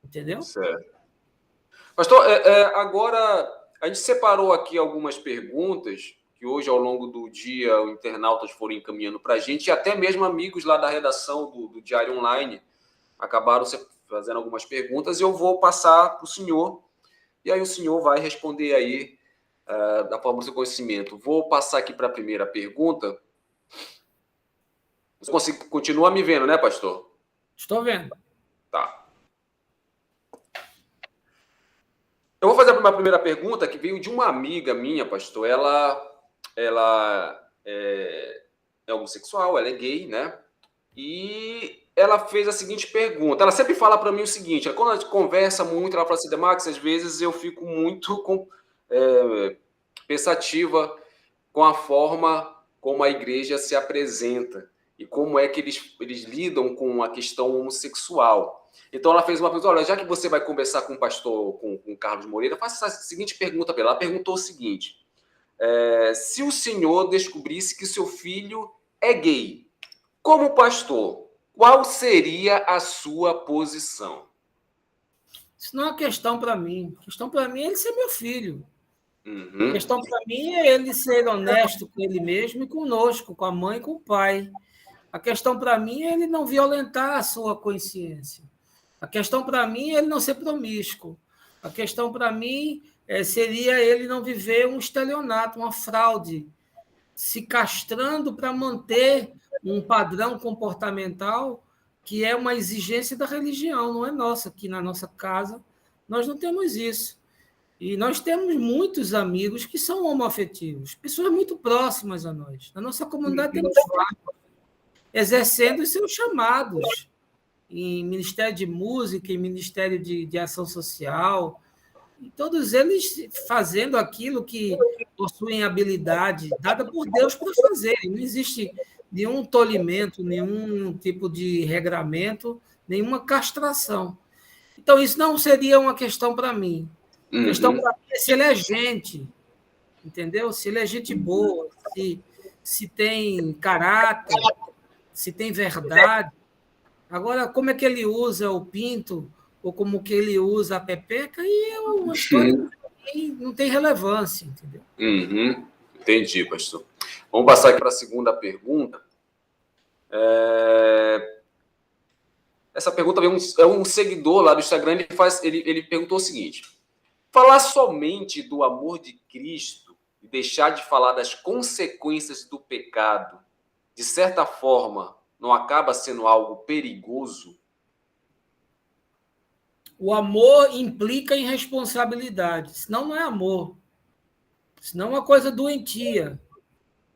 Entendeu? Certo. Pastor, agora a gente separou aqui algumas perguntas que hoje, ao longo do dia, os internautas foram encaminhando para a gente, e até mesmo amigos lá da redação do Diário Online acabaram fazendo algumas perguntas, e eu vou passar para o senhor, e aí o senhor vai responder aí da forma do seu conhecimento. Vou passar aqui para a primeira pergunta. Você continua me vendo, né, pastor? Estou vendo. Tá. Eu vou fazer a primeira pergunta, que veio de uma amiga minha, pastor. Ela é homossexual, ela é gay, né? E ela fez a seguinte pergunta. Ela sempre fala para mim o seguinte: quando a gente conversa muito, ela fala assim, Demax, às vezes eu fico muito pensativa com a forma como a igreja se apresenta e como é que eles lidam com a questão homossexual. Então ela fez uma pergunta: olha, já que você vai conversar com o pastor, com Carlos Moreira, faça a seguinte pergunta para ela. Ela perguntou o seguinte: se o senhor descobrisse que seu filho é gay, Como pastor, qual seria a sua posição? Isso não é uma questão para mim. A questão para mim é ele ser meu filho. A Uhum. questão para mim é ele ser honesto com ele mesmo e conosco, com a mãe e com o pai. A questão para mim é ele não violentar a sua consciência. A questão para mim é ele não ser promíscuo. A questão para mim seria ele não viver um estelionato, uma fraude, se castrando para manter um padrão comportamental que é uma exigência da religião, não é nossa. Aqui na nossa casa, nós não temos isso. E nós temos muitos amigos que são homoafetivos, pessoas muito próximas a nós. Na nossa comunidade temos vários, exercendo os seus chamados em Ministério de Música, em Ministério de Ação Social, e todos eles fazendo aquilo que possuem habilidade dada por Deus para fazer. Não existe nenhum tolimento, nenhum tipo de regramento, nenhuma castração. Então, isso não seria uma questão para mim. A questão para mim é se ele é gente, entendeu? Se ele é gente boa, se tem caráter, se tem verdade. Agora, como é que ele usa o pinto, ou como que ele usa a pepeca, e é uma história que não tem relevância, entendeu? Uhum. Entendi, pastor. Vamos passar aqui para a segunda pergunta. Essa pergunta é um seguidor lá do Instagram, ele perguntou o seguinte: falar somente do amor de Cristo e deixar de falar das consequências do pecado, de certa forma, não acaba sendo algo perigoso? O amor implica em responsabilidade, senão não é amor. Senão é uma coisa doentia.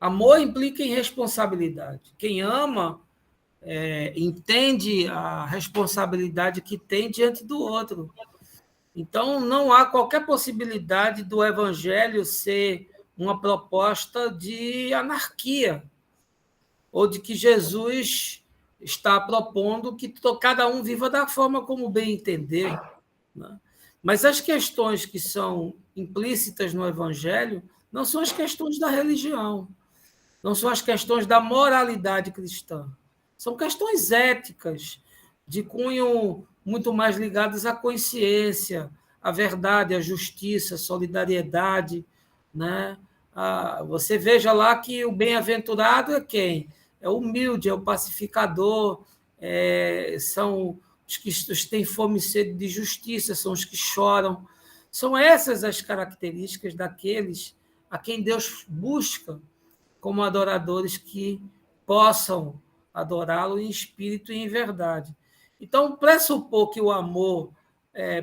Amor implica em responsabilidade. Quem ama entende a responsabilidade que tem diante do outro. Então, não há qualquer possibilidade do evangelho ser uma proposta de anarquia, ou de que Jesus está propondo que cada um viva da forma como bem entender. Né? Mas as questões que são implícitas no evangelho não são as questões da religião, não são as questões da moralidade cristã. São questões éticas, de cunho muito mais ligadas à consciência, à verdade, à justiça, à solidariedade. Né? Você veja lá que o bem-aventurado é quem? É o humilde, é o pacificador, são os que têm fome e sede de justiça, são os que choram. São essas as características daqueles a quem Deus busca como adoradores que possam adorá-lo em espírito e em verdade. Então, pressupor que o amor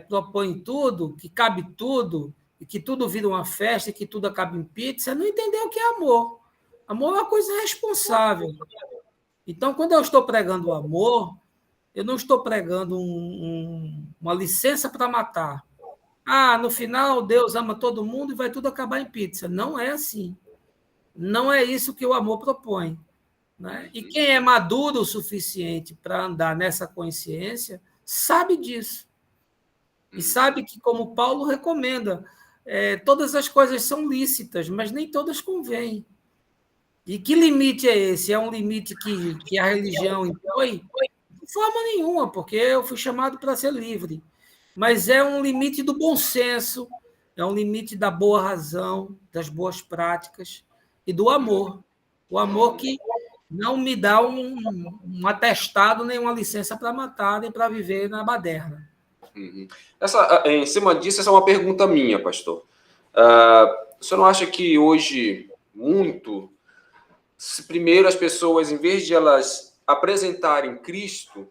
propõe tudo, que cabe tudo, e que tudo vira uma festa, e que tudo acaba em pizza, não entendeu o que é amor. Amor é uma coisa responsável. Então, quando eu estou pregando o amor, eu não estou pregando uma licença para matar. No final, Deus ama todo mundo e vai tudo acabar em pizza. Não é assim. Não é isso que o amor propõe. Né? E quem é maduro o suficiente para andar nessa consciência sabe disso. E sabe que, como Paulo recomenda, todas as coisas são lícitas, mas nem todas convêm. E que limite é esse? É um limite que a religião impõe? De forma nenhuma, porque eu fui chamado para ser livre. Mas é um limite do bom senso, é um limite da boa razão, das boas práticas e do amor. O amor que não me dá um atestado nem uma licença para matar, nem para viver na baderna. Uhum. Em cima disso, essa é uma pergunta minha, pastor. O senhor não acha que hoje, primeiro as pessoas, em vez de elas apresentarem Cristo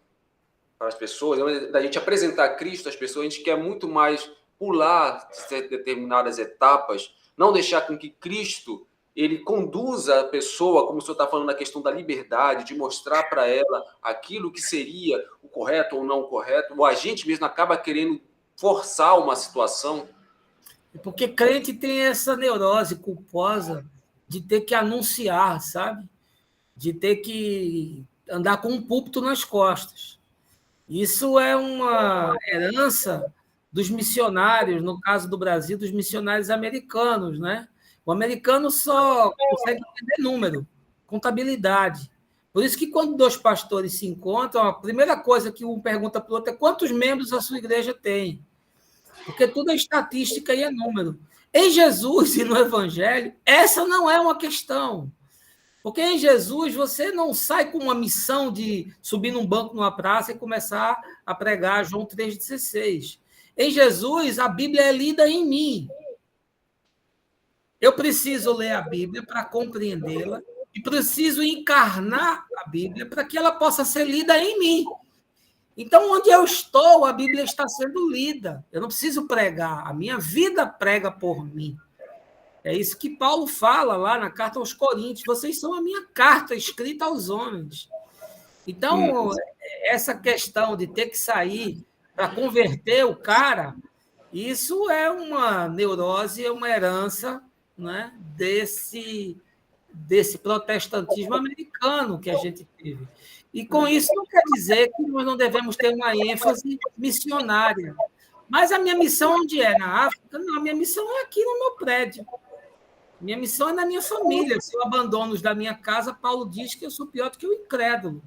para as pessoas, da gente apresentar Cristo às pessoas, a gente quer muito mais pular determinadas etapas, não deixar com que Cristo ele conduza a pessoa, como o senhor está falando na questão da liberdade, de mostrar para ela aquilo que seria o correto ou não correto, ou a gente mesmo acaba querendo forçar uma situação. Porque crente tem essa neurose culposa de ter que anunciar, sabe? De ter que andar com um púlpito nas costas. Isso é uma herança dos missionários, no caso do Brasil, dos missionários americanos, né? O americano só consegue entender número, contabilidade. Por isso que quando dois pastores se encontram, a primeira coisa que um pergunta para o outro é quantos membros a sua igreja tem. Porque tudo é estatística e é número. Em Jesus e no Evangelho, essa não é uma questão. Porque em Jesus você não sai com uma missão de subir num banco numa praça e começar a pregar João 3,16. Em Jesus, a Bíblia é lida em mim. Eu preciso ler a Bíblia para compreendê-la e preciso encarnar a Bíblia para que ela possa ser lida em mim. Então, onde eu estou, a Bíblia está sendo lida. Eu não preciso pregar, a minha vida prega por mim. É isso que Paulo fala lá na carta aos Coríntios. Vocês são a minha carta escrita aos homens. Então, essa questão de ter que sair para converter o cara, isso é uma neurose, é uma herança, né, desse protestantismo americano que a gente teve. E com isso não quer dizer que nós não devemos ter uma ênfase missionária. Mas a minha missão onde é? Na África? Não, a minha missão é aqui no meu prédio. Minha missão é na minha família. Se eu abandono os da minha casa, Paulo diz que eu sou pior do que o incrédulo.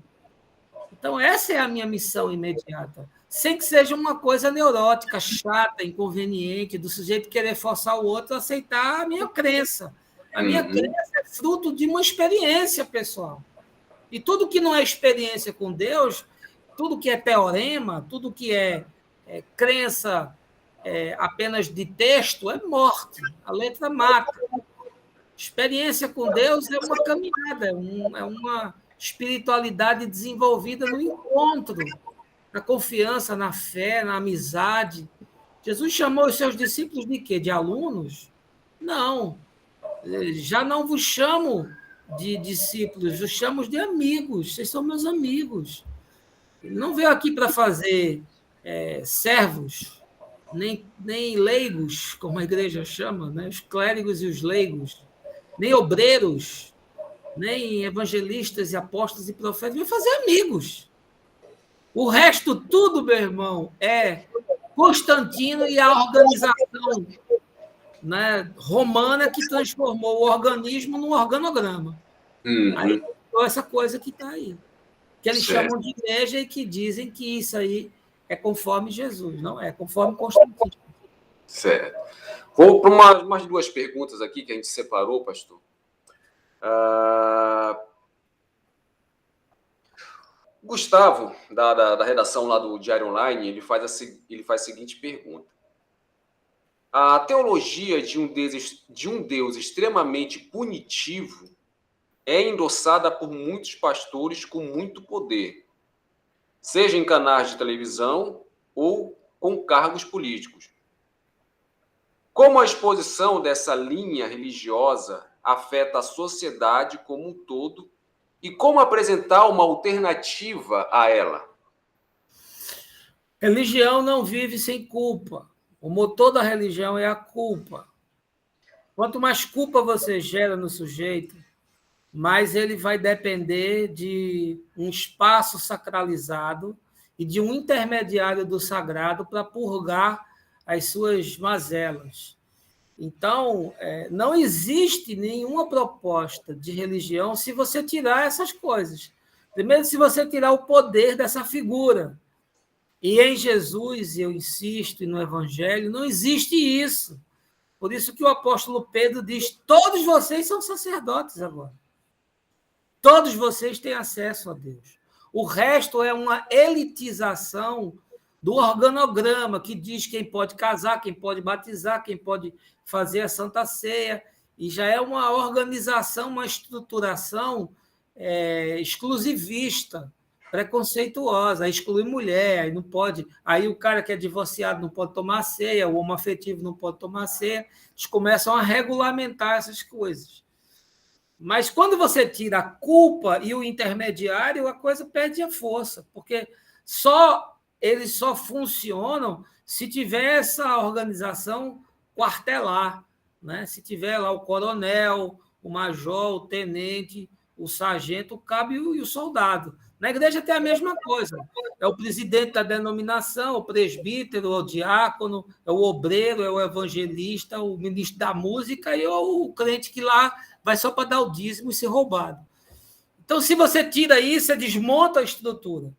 Então, essa é a minha missão imediata. Sem que seja uma coisa neurótica, chata, inconveniente, do sujeito querer forçar o outro a aceitar a minha crença. A minha crença é fruto de uma experiência pessoal. E tudo que não é experiência com Deus, tudo que é teorema, tudo que é crença apenas de texto, é morte. A letra mata. Experiência com Deus é uma caminhada, é uma espiritualidade desenvolvida no encontro, na confiança, na fé, na amizade. Jesus chamou os seus discípulos de quê? De alunos? Não. Já não vos chamo de discípulos, vos chamo de amigos. Vocês são meus amigos. Ele não veio aqui para fazer servos, nem leigos, como a igreja chama, né? Os clérigos e os leigos, nem obreiros, nem evangelistas e apóstolos e profetas, veio fazer amigos. O resto tudo, meu irmão, é Constantino e a organização, né, romana que transformou o organismo num organograma. Aí essa coisa que está aí, que eles chamam de igreja e que dizem que isso aí é conforme Jesus, não é conforme Constantino. Certo. Vou para umas duas perguntas aqui que a gente separou, pastor. Gustavo, da redação lá do Diário Online, ele faz a seguinte pergunta. A teologia de um Deus extremamente punitivo é endossada por muitos pastores com muito poder, seja em canais de televisão ou com cargos políticos. Como a exposição dessa linha religiosa afeta a sociedade como um todo e como apresentar uma alternativa a ela? Religião não vive sem culpa. O motor da religião é a culpa. Quanto mais culpa você gera no sujeito, mais ele vai depender de um espaço sacralizado e de um intermediário do sagrado para purgar as suas mazelas. Então, não existe nenhuma proposta de religião se você tirar essas coisas. Primeiro, se você tirar o poder dessa figura. E em Jesus, eu insisto, e no Evangelho, não existe isso. Por isso que o apóstolo Pedro diz, todos vocês são sacerdotes agora. Todos vocês têm acesso a Deus. O resto é uma elitização do organograma, que diz quem pode casar, quem pode batizar, quem pode fazer a Santa Ceia, e já é uma organização, uma estruturação exclusivista, preconceituosa, aí exclui mulher, aí não pode, aí o cara que é divorciado não pode tomar ceia, o homoafetivo não pode tomar ceia, eles começam a regulamentar essas coisas. Mas quando você tira a culpa e o intermediário, a coisa perde a força, porque eles só funcionam se tiver essa organização quartelar, né? Se tiver lá o coronel, o major, o tenente, o sargento, o cabo e o soldado. Na igreja tem a mesma coisa. É o presidente da denominação, o presbítero, o diácono, é o obreiro, é o evangelista, o ministro da música e o crente que lá vai só para dar o dízimo e ser roubado. Então, se você tira isso, você desmonta a estrutura.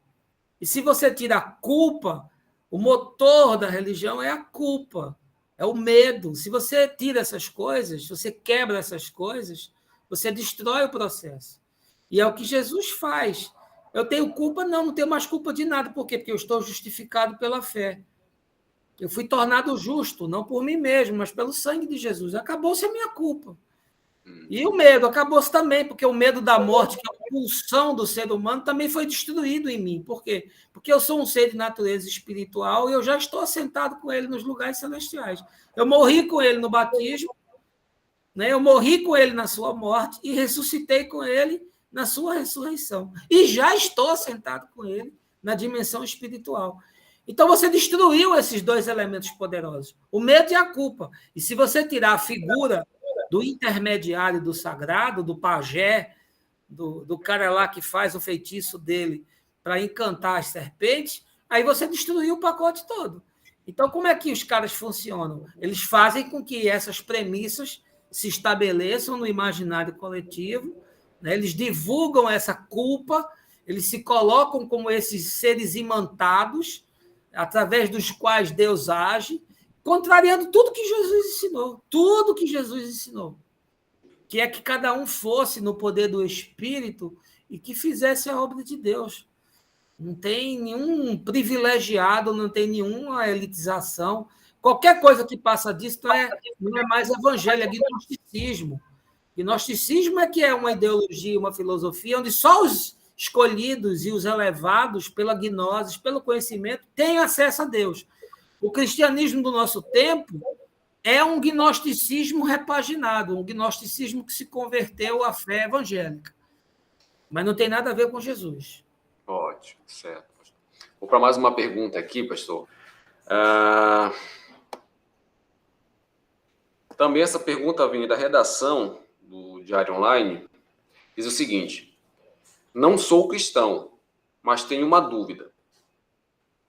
E se você tira a culpa, o motor da religião é a culpa, é o medo. Se você tira essas coisas, você quebra essas coisas, você destrói o processo. E é o que Jesus faz. Eu tenho culpa? Não tenho mais culpa de nada. Por quê? Porque eu estou justificado pela fé. Eu fui tornado justo, não por mim mesmo, mas pelo sangue de Jesus. Acabou-se a minha culpa. E o medo acabou-se também, porque o medo da morte, que é a pulsão do ser humano, também foi destruído em mim. Por quê? Porque eu sou um ser de natureza espiritual e eu já estou assentado com ele nos lugares celestiais. Eu morri com ele no batismo, né? Eu morri com ele na sua morte e ressuscitei com ele na sua ressurreição. E já estou assentado com ele na dimensão espiritual. Então, você destruiu esses dois elementos poderosos, o medo e a culpa. E se você tirar a figura do intermediário do sagrado, do pajé, do cara lá que faz o feitiço dele para encantar as serpentes, aí você destruiu o pacote todo. Então, como é que os caras funcionam? Eles fazem com que essas premissas se estabeleçam no imaginário coletivo, né? Eles divulgam essa culpa, eles se colocam como esses seres imantados, através dos quais Deus age, contrariando tudo que Jesus ensinou. Tudo que Jesus ensinou. Que é que cada um fosse no poder do Espírito e que fizesse a obra de Deus. Não tem nenhum privilegiado, não tem nenhuma elitização. Qualquer coisa que passa disso não é mais evangelho, é gnosticismo. Gnosticismo é que é uma ideologia, uma filosofia, onde só os escolhidos e os elevados pela gnose, pelo conhecimento, têm acesso a Deus. O cristianismo do nosso tempo é um gnosticismo repaginado, um gnosticismo que se converteu à fé evangélica. Mas não tem nada a ver com Jesus. Ótimo, certo. Vou para mais uma pergunta aqui, pastor. Também essa pergunta vem da redação do Diário Online. Diz o seguinte: não sou cristão, mas tenho uma dúvida.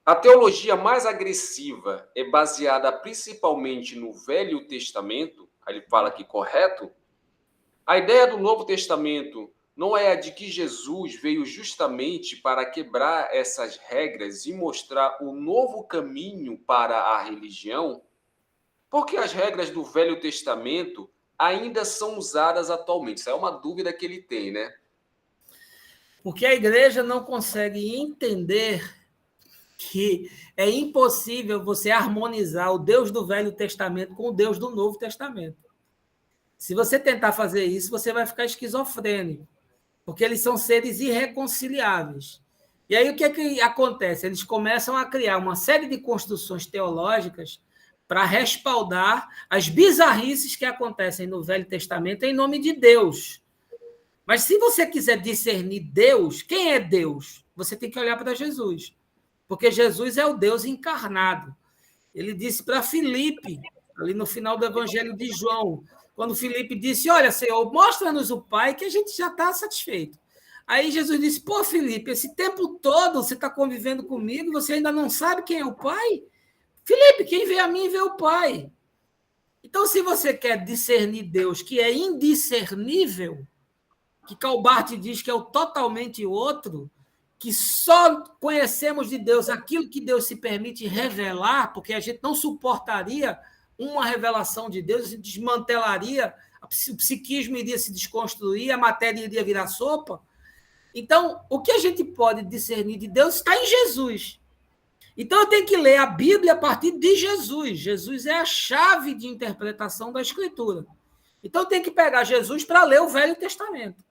A teologia mais agressiva é baseada principalmente no Velho Testamento? Aí ele fala aqui, correto? A ideia do Novo Testamento não é a de que Jesus veio justamente para quebrar essas regras e mostrar o novo caminho para a religião? Porque as regras do Velho Testamento ainda são usadas atualmente? Isso é uma dúvida que ele tem, né? Porque a igreja não consegue entender que é impossível você harmonizar o Deus do Velho Testamento com o Deus do Novo Testamento. Se você tentar fazer isso, você vai ficar esquizofrênico, porque eles são seres irreconciliáveis. E aí o que é que acontece? Eles começam a criar uma série de construções teológicas para respaldar as bizarrices que acontecem no Velho Testamento em nome de Deus. Mas se você quiser discernir Deus, quem é Deus? Você tem que olhar para Jesus. Porque Jesus é o Deus encarnado. Ele disse para Filipe, ali no final do Evangelho de João, quando Filipe disse, olha, Senhor, mostra-nos o Pai, que a gente já está satisfeito. Aí Jesus disse, pô, Filipe, esse tempo todo você está convivendo comigo e você ainda não sabe quem é o Pai? Filipe, quem vê a mim vê o Pai. Então, se você quer discernir Deus, que é indiscernível, que Calbart diz que é o totalmente outro, que só conhecemos de Deus aquilo que Deus se permite revelar, porque a gente não suportaria uma revelação de Deus, a gente desmantelaria, o psiquismo iria se desconstruir, a matéria iria virar sopa. Então, o que a gente pode discernir de Deus está em Jesus. Então, eu tenho que ler a Bíblia a partir de Jesus. Jesus é a chave de interpretação da Escritura. Então, eu tenho que pegar Jesus para ler o Velho Testamento.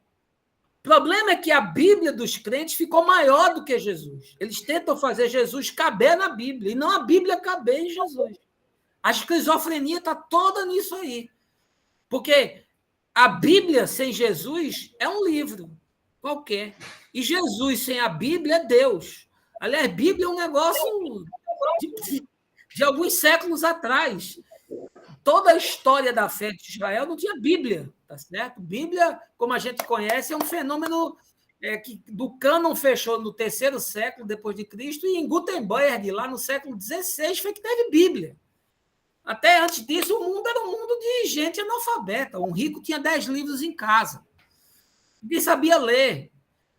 O problema é que a Bíblia dos crentes ficou maior do que Jesus. Eles tentam fazer Jesus caber na Bíblia, e não a Bíblia caber em Jesus. A esquizofrenia está toda nisso aí. Porque a Bíblia sem Jesus é um livro qualquer. E Jesus sem a Bíblia é Deus. Aliás, Bíblia é um negócio de alguns séculos atrás. Toda a história da fé de Israel não tinha Bíblia, tá certo? Bíblia, como a gente conhece, é um fenômeno que do cânon fechou no 3º século depois de Cristo, e em Gutenberg, lá no século XVI, foi que teve Bíblia. Até antes disso, o mundo era um mundo de gente analfabeta. Um rico tinha 10 livros em casa. Ninguém sabia ler.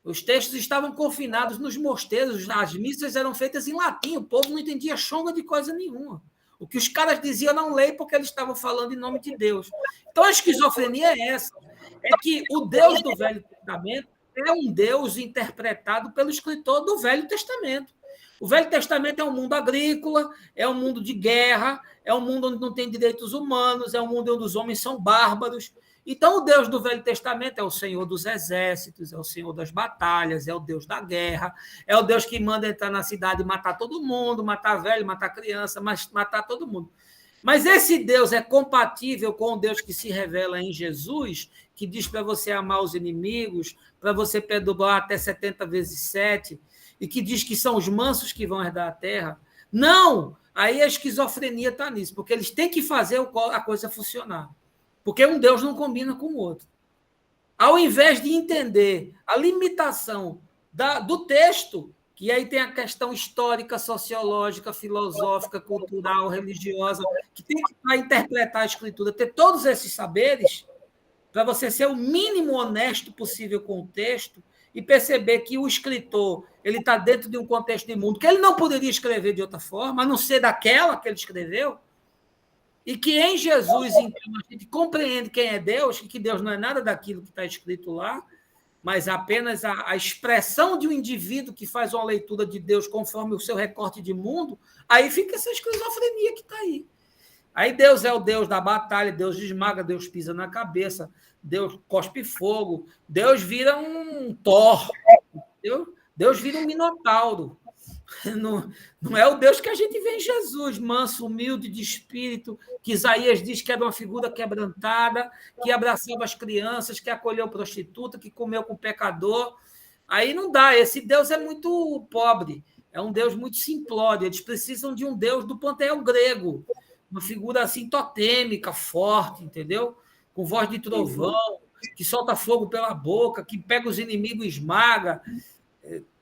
Os textos estavam confinados nos mosteiros, as missas eram feitas em latim, o povo não entendia chonga de coisa nenhuma. O que os caras diziam não leio porque eles estavam falando em nome de Deus. Então a esquizofrenia é essa, é que o Deus do Velho Testamento é um Deus interpretado pelo escritor do Velho Testamento. O Velho Testamento é um mundo agrícola, é um mundo de guerra, é um mundo onde não tem direitos humanos, é um mundo onde os homens são bárbaros. Então, o Deus do Velho Testamento é o Senhor dos exércitos, é o Senhor das batalhas, é o Deus da guerra, é o Deus que manda entrar na cidade e matar todo mundo, matar velho, matar criança, matar todo mundo. Mas esse Deus é compatível com o Deus que se revela em Jesus, que diz para você amar os inimigos, para você perdoar até 70 vezes 7, e que diz que são os mansos que vão herdar a terra. Não! Aí a esquizofrenia está nisso, porque eles têm que fazer a coisa funcionar. Porque um Deus não combina com o outro. Ao invés de entender a limitação do texto, que aí tem a questão histórica, sociológica, filosófica, cultural, religiosa, que tem que, para interpretar a escritura, ter todos esses saberes, para você ser o mínimo honesto possível com o texto e perceber que o escritor ele está dentro de um contexto de mundo que ele não poderia escrever de outra forma, a não ser daquela que ele escreveu, e que em Jesus, então, a gente compreende quem é Deus, e que Deus não é nada daquilo que está escrito lá, mas apenas a expressão de um indivíduo que faz uma leitura de Deus conforme o seu recorte de mundo, aí fica essa esquizofrenia que está aí. Aí Deus é o Deus da batalha, Deus esmaga, Deus pisa na cabeça, Deus cospe fogo, Deus vira um Thor, Deus vira um Minotauro. Não é o Deus que a gente vê em Jesus, manso, humilde de espírito, que Isaías diz que era uma figura quebrantada, que abraçava as crianças, que acolheu prostituta, que comeu com pecador. Aí não dá, esse Deus é muito pobre, é um Deus muito simplório, eles precisam de um Deus do panteão grego, uma figura assim totêmica, forte, entendeu? Com voz de trovão, que solta fogo pela boca, que pega os inimigos e esmaga.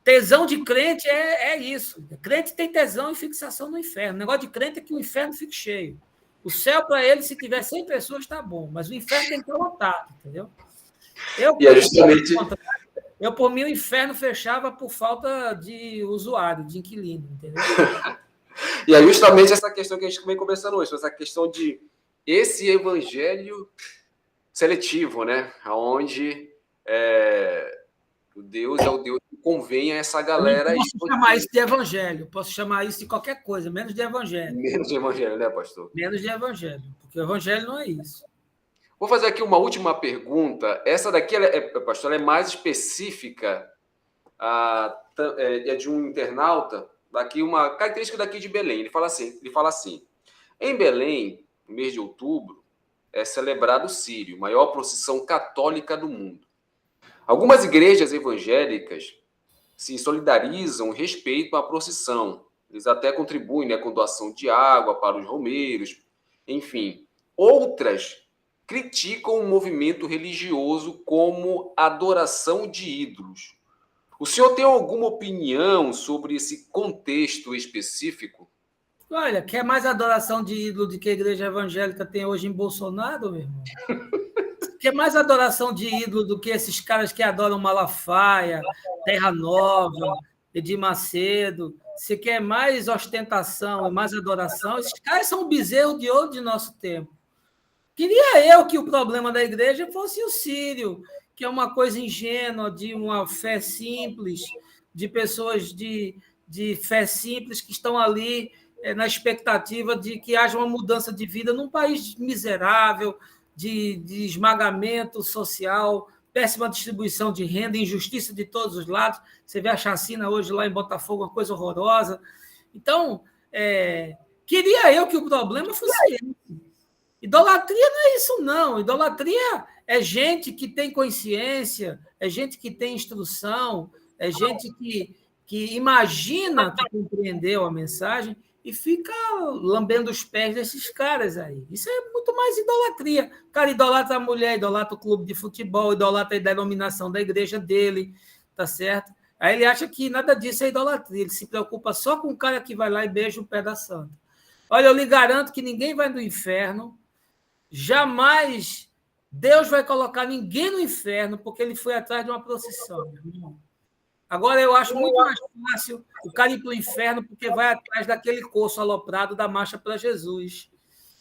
Tesão de crente é isso. Crente tem tesão e fixação no inferno. O negócio de crente é que o inferno fique cheio. O céu, para ele, se tiver 100 pessoas, está bom. Mas o inferno tem que estar lotado, entendeu? Eu, por mim, o inferno fechava por falta de usuário, de inquilino, entendeu? E é justamente essa questão que a gente vem conversando hoje, essa questão de esse evangelho seletivo, né? Onde o Deus é o Deus que convém a essa galera. Eu posso chamar isso de evangelho, posso chamar isso de qualquer coisa, menos de evangelho. Menos de evangelho, né, pastor? Menos de evangelho, porque o evangelho não é isso. Vou fazer aqui uma última pergunta. Essa daqui, pastor, ela é mais específica, é de um internauta, daqui uma característica daqui de Belém. Ele fala assim: em Belém, no mês de outubro, é celebrado o Sírio, maior procissão católica do mundo. Algumas igrejas evangélicas se solidarizam em respeito à procissão. Eles até contribuem, né, com doação de água para os romeiros, enfim. Outras criticam o movimento religioso como adoração de ídolos. O senhor tem alguma opinião sobre esse contexto específico? Olha, quer mais adoração de ídolo do que a igreja evangélica tem hoje em Bolsonaro, meu irmão? Quer mais adoração de ídolo do que esses caras que adoram Malafaia, Terra Nova, Edir Macedo? Você quer mais ostentação e mais adoração? Esses caras são o bezerro de ouro de nosso tempo. Queria eu que o problema da igreja fosse o sírio, que é uma coisa ingênua, de uma fé simples, de pessoas de fé simples que estão ali na expectativa de que haja uma mudança de vida num país miserável, de esmagamento social, péssima distribuição de renda, injustiça de todos os lados. Você vê a chacina hoje lá em Botafogo, uma coisa horrorosa. Então, queria eu que o problema fosse esse. Idolatria não é isso, não. Idolatria é gente que tem consciência, é gente que tem instrução, é gente que imagina que compreendeu a mensagem e fica lambendo os pés desses caras aí. Isso é muito mais idolatria. O cara idolatra a mulher, idolatra o clube de futebol, idolatra a denominação da igreja dele, tá certo? Aí ele acha que nada disso é idolatria, ele se preocupa só com o cara que vai lá e beija o pé da santa. Olha, eu lhe garanto que ninguém vai no inferno, jamais Deus vai colocar ninguém no inferno porque ele foi atrás de uma procissão, meu irmão. Agora, eu acho muito mais fácil o cara ir para o inferno porque vai atrás daquele curso aloprado da Marcha para Jesus.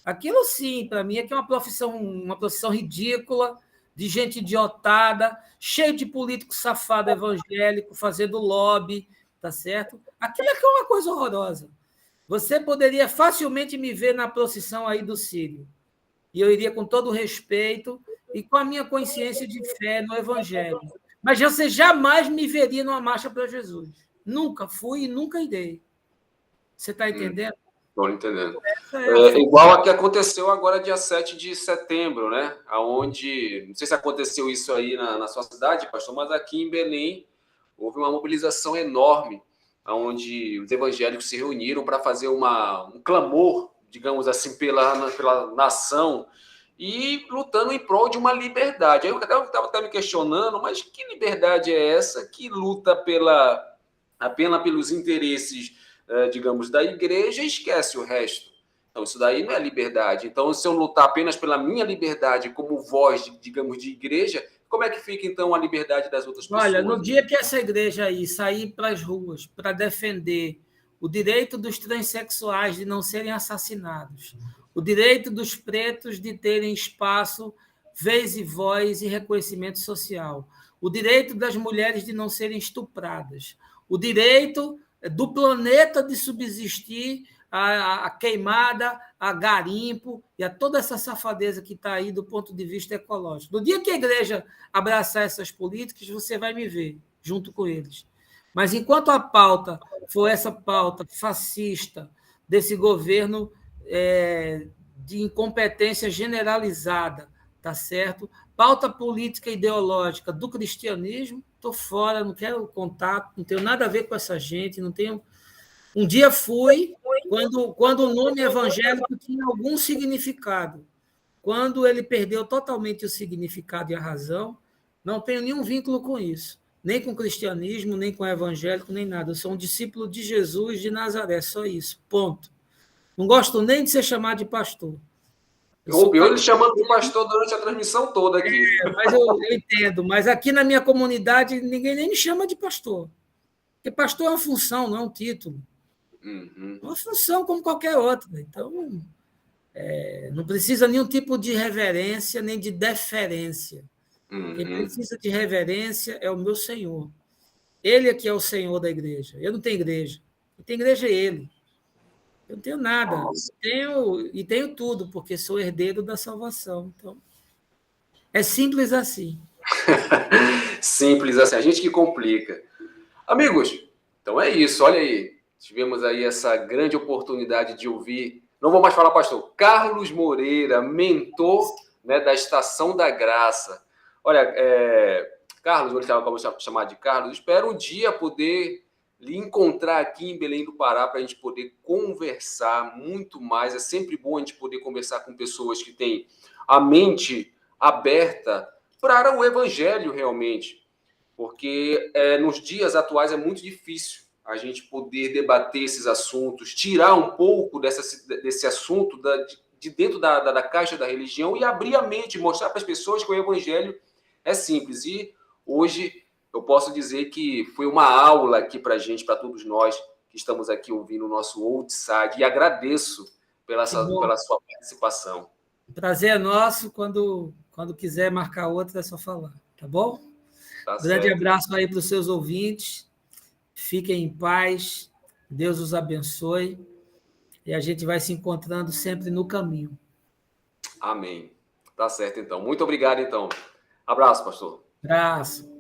Aquilo, sim, para mim, é que é uma profissão ridícula, de gente idiotada, cheio de político safado evangélico, fazendo lobby, tá certo? Aquilo é que é uma coisa horrorosa. Você poderia facilmente me ver na procissão aí do Círio. E eu iria com todo o respeito e com a minha consciência de fé no Evangelho. Mas você jamais me veria numa marcha para Jesus. Nunca fui e nunca irei. Você está entendendo? Estou entendendo. Igual a que aconteceu agora, dia 7 de setembro, né? Onde, não sei se aconteceu isso aí na sua cidade, pastor, mas aqui em Belém houve uma mobilização enorme, onde os evangélicos se reuniram para fazer um clamor, digamos assim, pela nação, e lutando em prol de uma liberdade. Aí eu estava até me questionando, mas que liberdade é essa que luta apenas pelos interesses, digamos, da igreja e esquece o resto? Então, isso daí não é liberdade. Então, se eu lutar apenas pela minha liberdade como voz, digamos, de igreja, como é que fica, então, a liberdade das outras pessoas? Olha, no dia que essa igreja aí sair para as ruas para defender o direito dos transexuais de não serem assassinados, o direito dos pretos de terem espaço, vez e voz e reconhecimento social, o direito das mulheres de não serem estupradas, o direito do planeta de subsistir a queimada, a garimpo e a toda essa safadeza que está aí do ponto de vista ecológico. No dia que a igreja abraçar essas políticas, você vai me ver junto com eles. Mas enquanto a pauta for essa pauta fascista desse governo de incompetência generalizada, tá certo? Pauta política e ideológica do cristianismo, estou fora, não quero contato, não tenho nada a ver com essa gente, não tenho. Um dia fui, quando o nome evangélico tinha algum significado. Quando ele perdeu totalmente o significado e a razão, não tenho nenhum vínculo com isso. Nem com o cristianismo, nem com o evangélico, nem nada. Eu sou um discípulo de Jesus de Nazaré, só isso. Ponto. Não gosto nem de ser chamado de pastor. Eu ele chamando de pastor durante a transmissão toda aqui. Mas eu entendo. Mas aqui na minha comunidade, ninguém nem me chama de pastor. Porque pastor é uma função, não é um título. É uma função como qualquer outra. Então, não precisa nenhum tipo de reverência nem de deferência. Quem precisa de reverência é o meu Senhor. Ele é que é o Senhor da igreja. Eu não tenho igreja. Quem tem igreja é ele. Eu não tenho nada. Tenho tudo, porque sou herdeiro da salvação. Então, é simples assim. Simples assim. A gente que complica. Amigos, então é isso. Olha aí. Tivemos aí essa grande oportunidade de ouvir. Não vou mais falar, pastor. Carlos Moreira, mentor, né, da Estação da Graça. Olha, Carlos, vou chamar de Carlos. Espero um dia poder lhe encontrar aqui em Belém do Pará para a gente poder conversar muito mais. É sempre bom a gente poder conversar com pessoas que têm a mente aberta para o evangelho realmente. Porque nos dias atuais é muito difícil a gente poder debater esses assuntos, tirar um pouco desse assunto de dentro da caixa da religião e abrir a mente, mostrar para as pessoas que o evangelho é simples. E hoje eu posso dizer que foi uma aula aqui para a gente, para todos nós que estamos aqui ouvindo o nosso Outside. E agradeço pela sua participação. O prazer é nosso. Quando quiser marcar outra, é só falar. Tá bom? Tá Grande certo. abraço aí para os seus ouvintes. Fiquem em paz. Deus os abençoe. E a gente vai se encontrando sempre no caminho. Amém. Tá certo, então. Muito obrigado, então. Abraço, pastor. Abraço.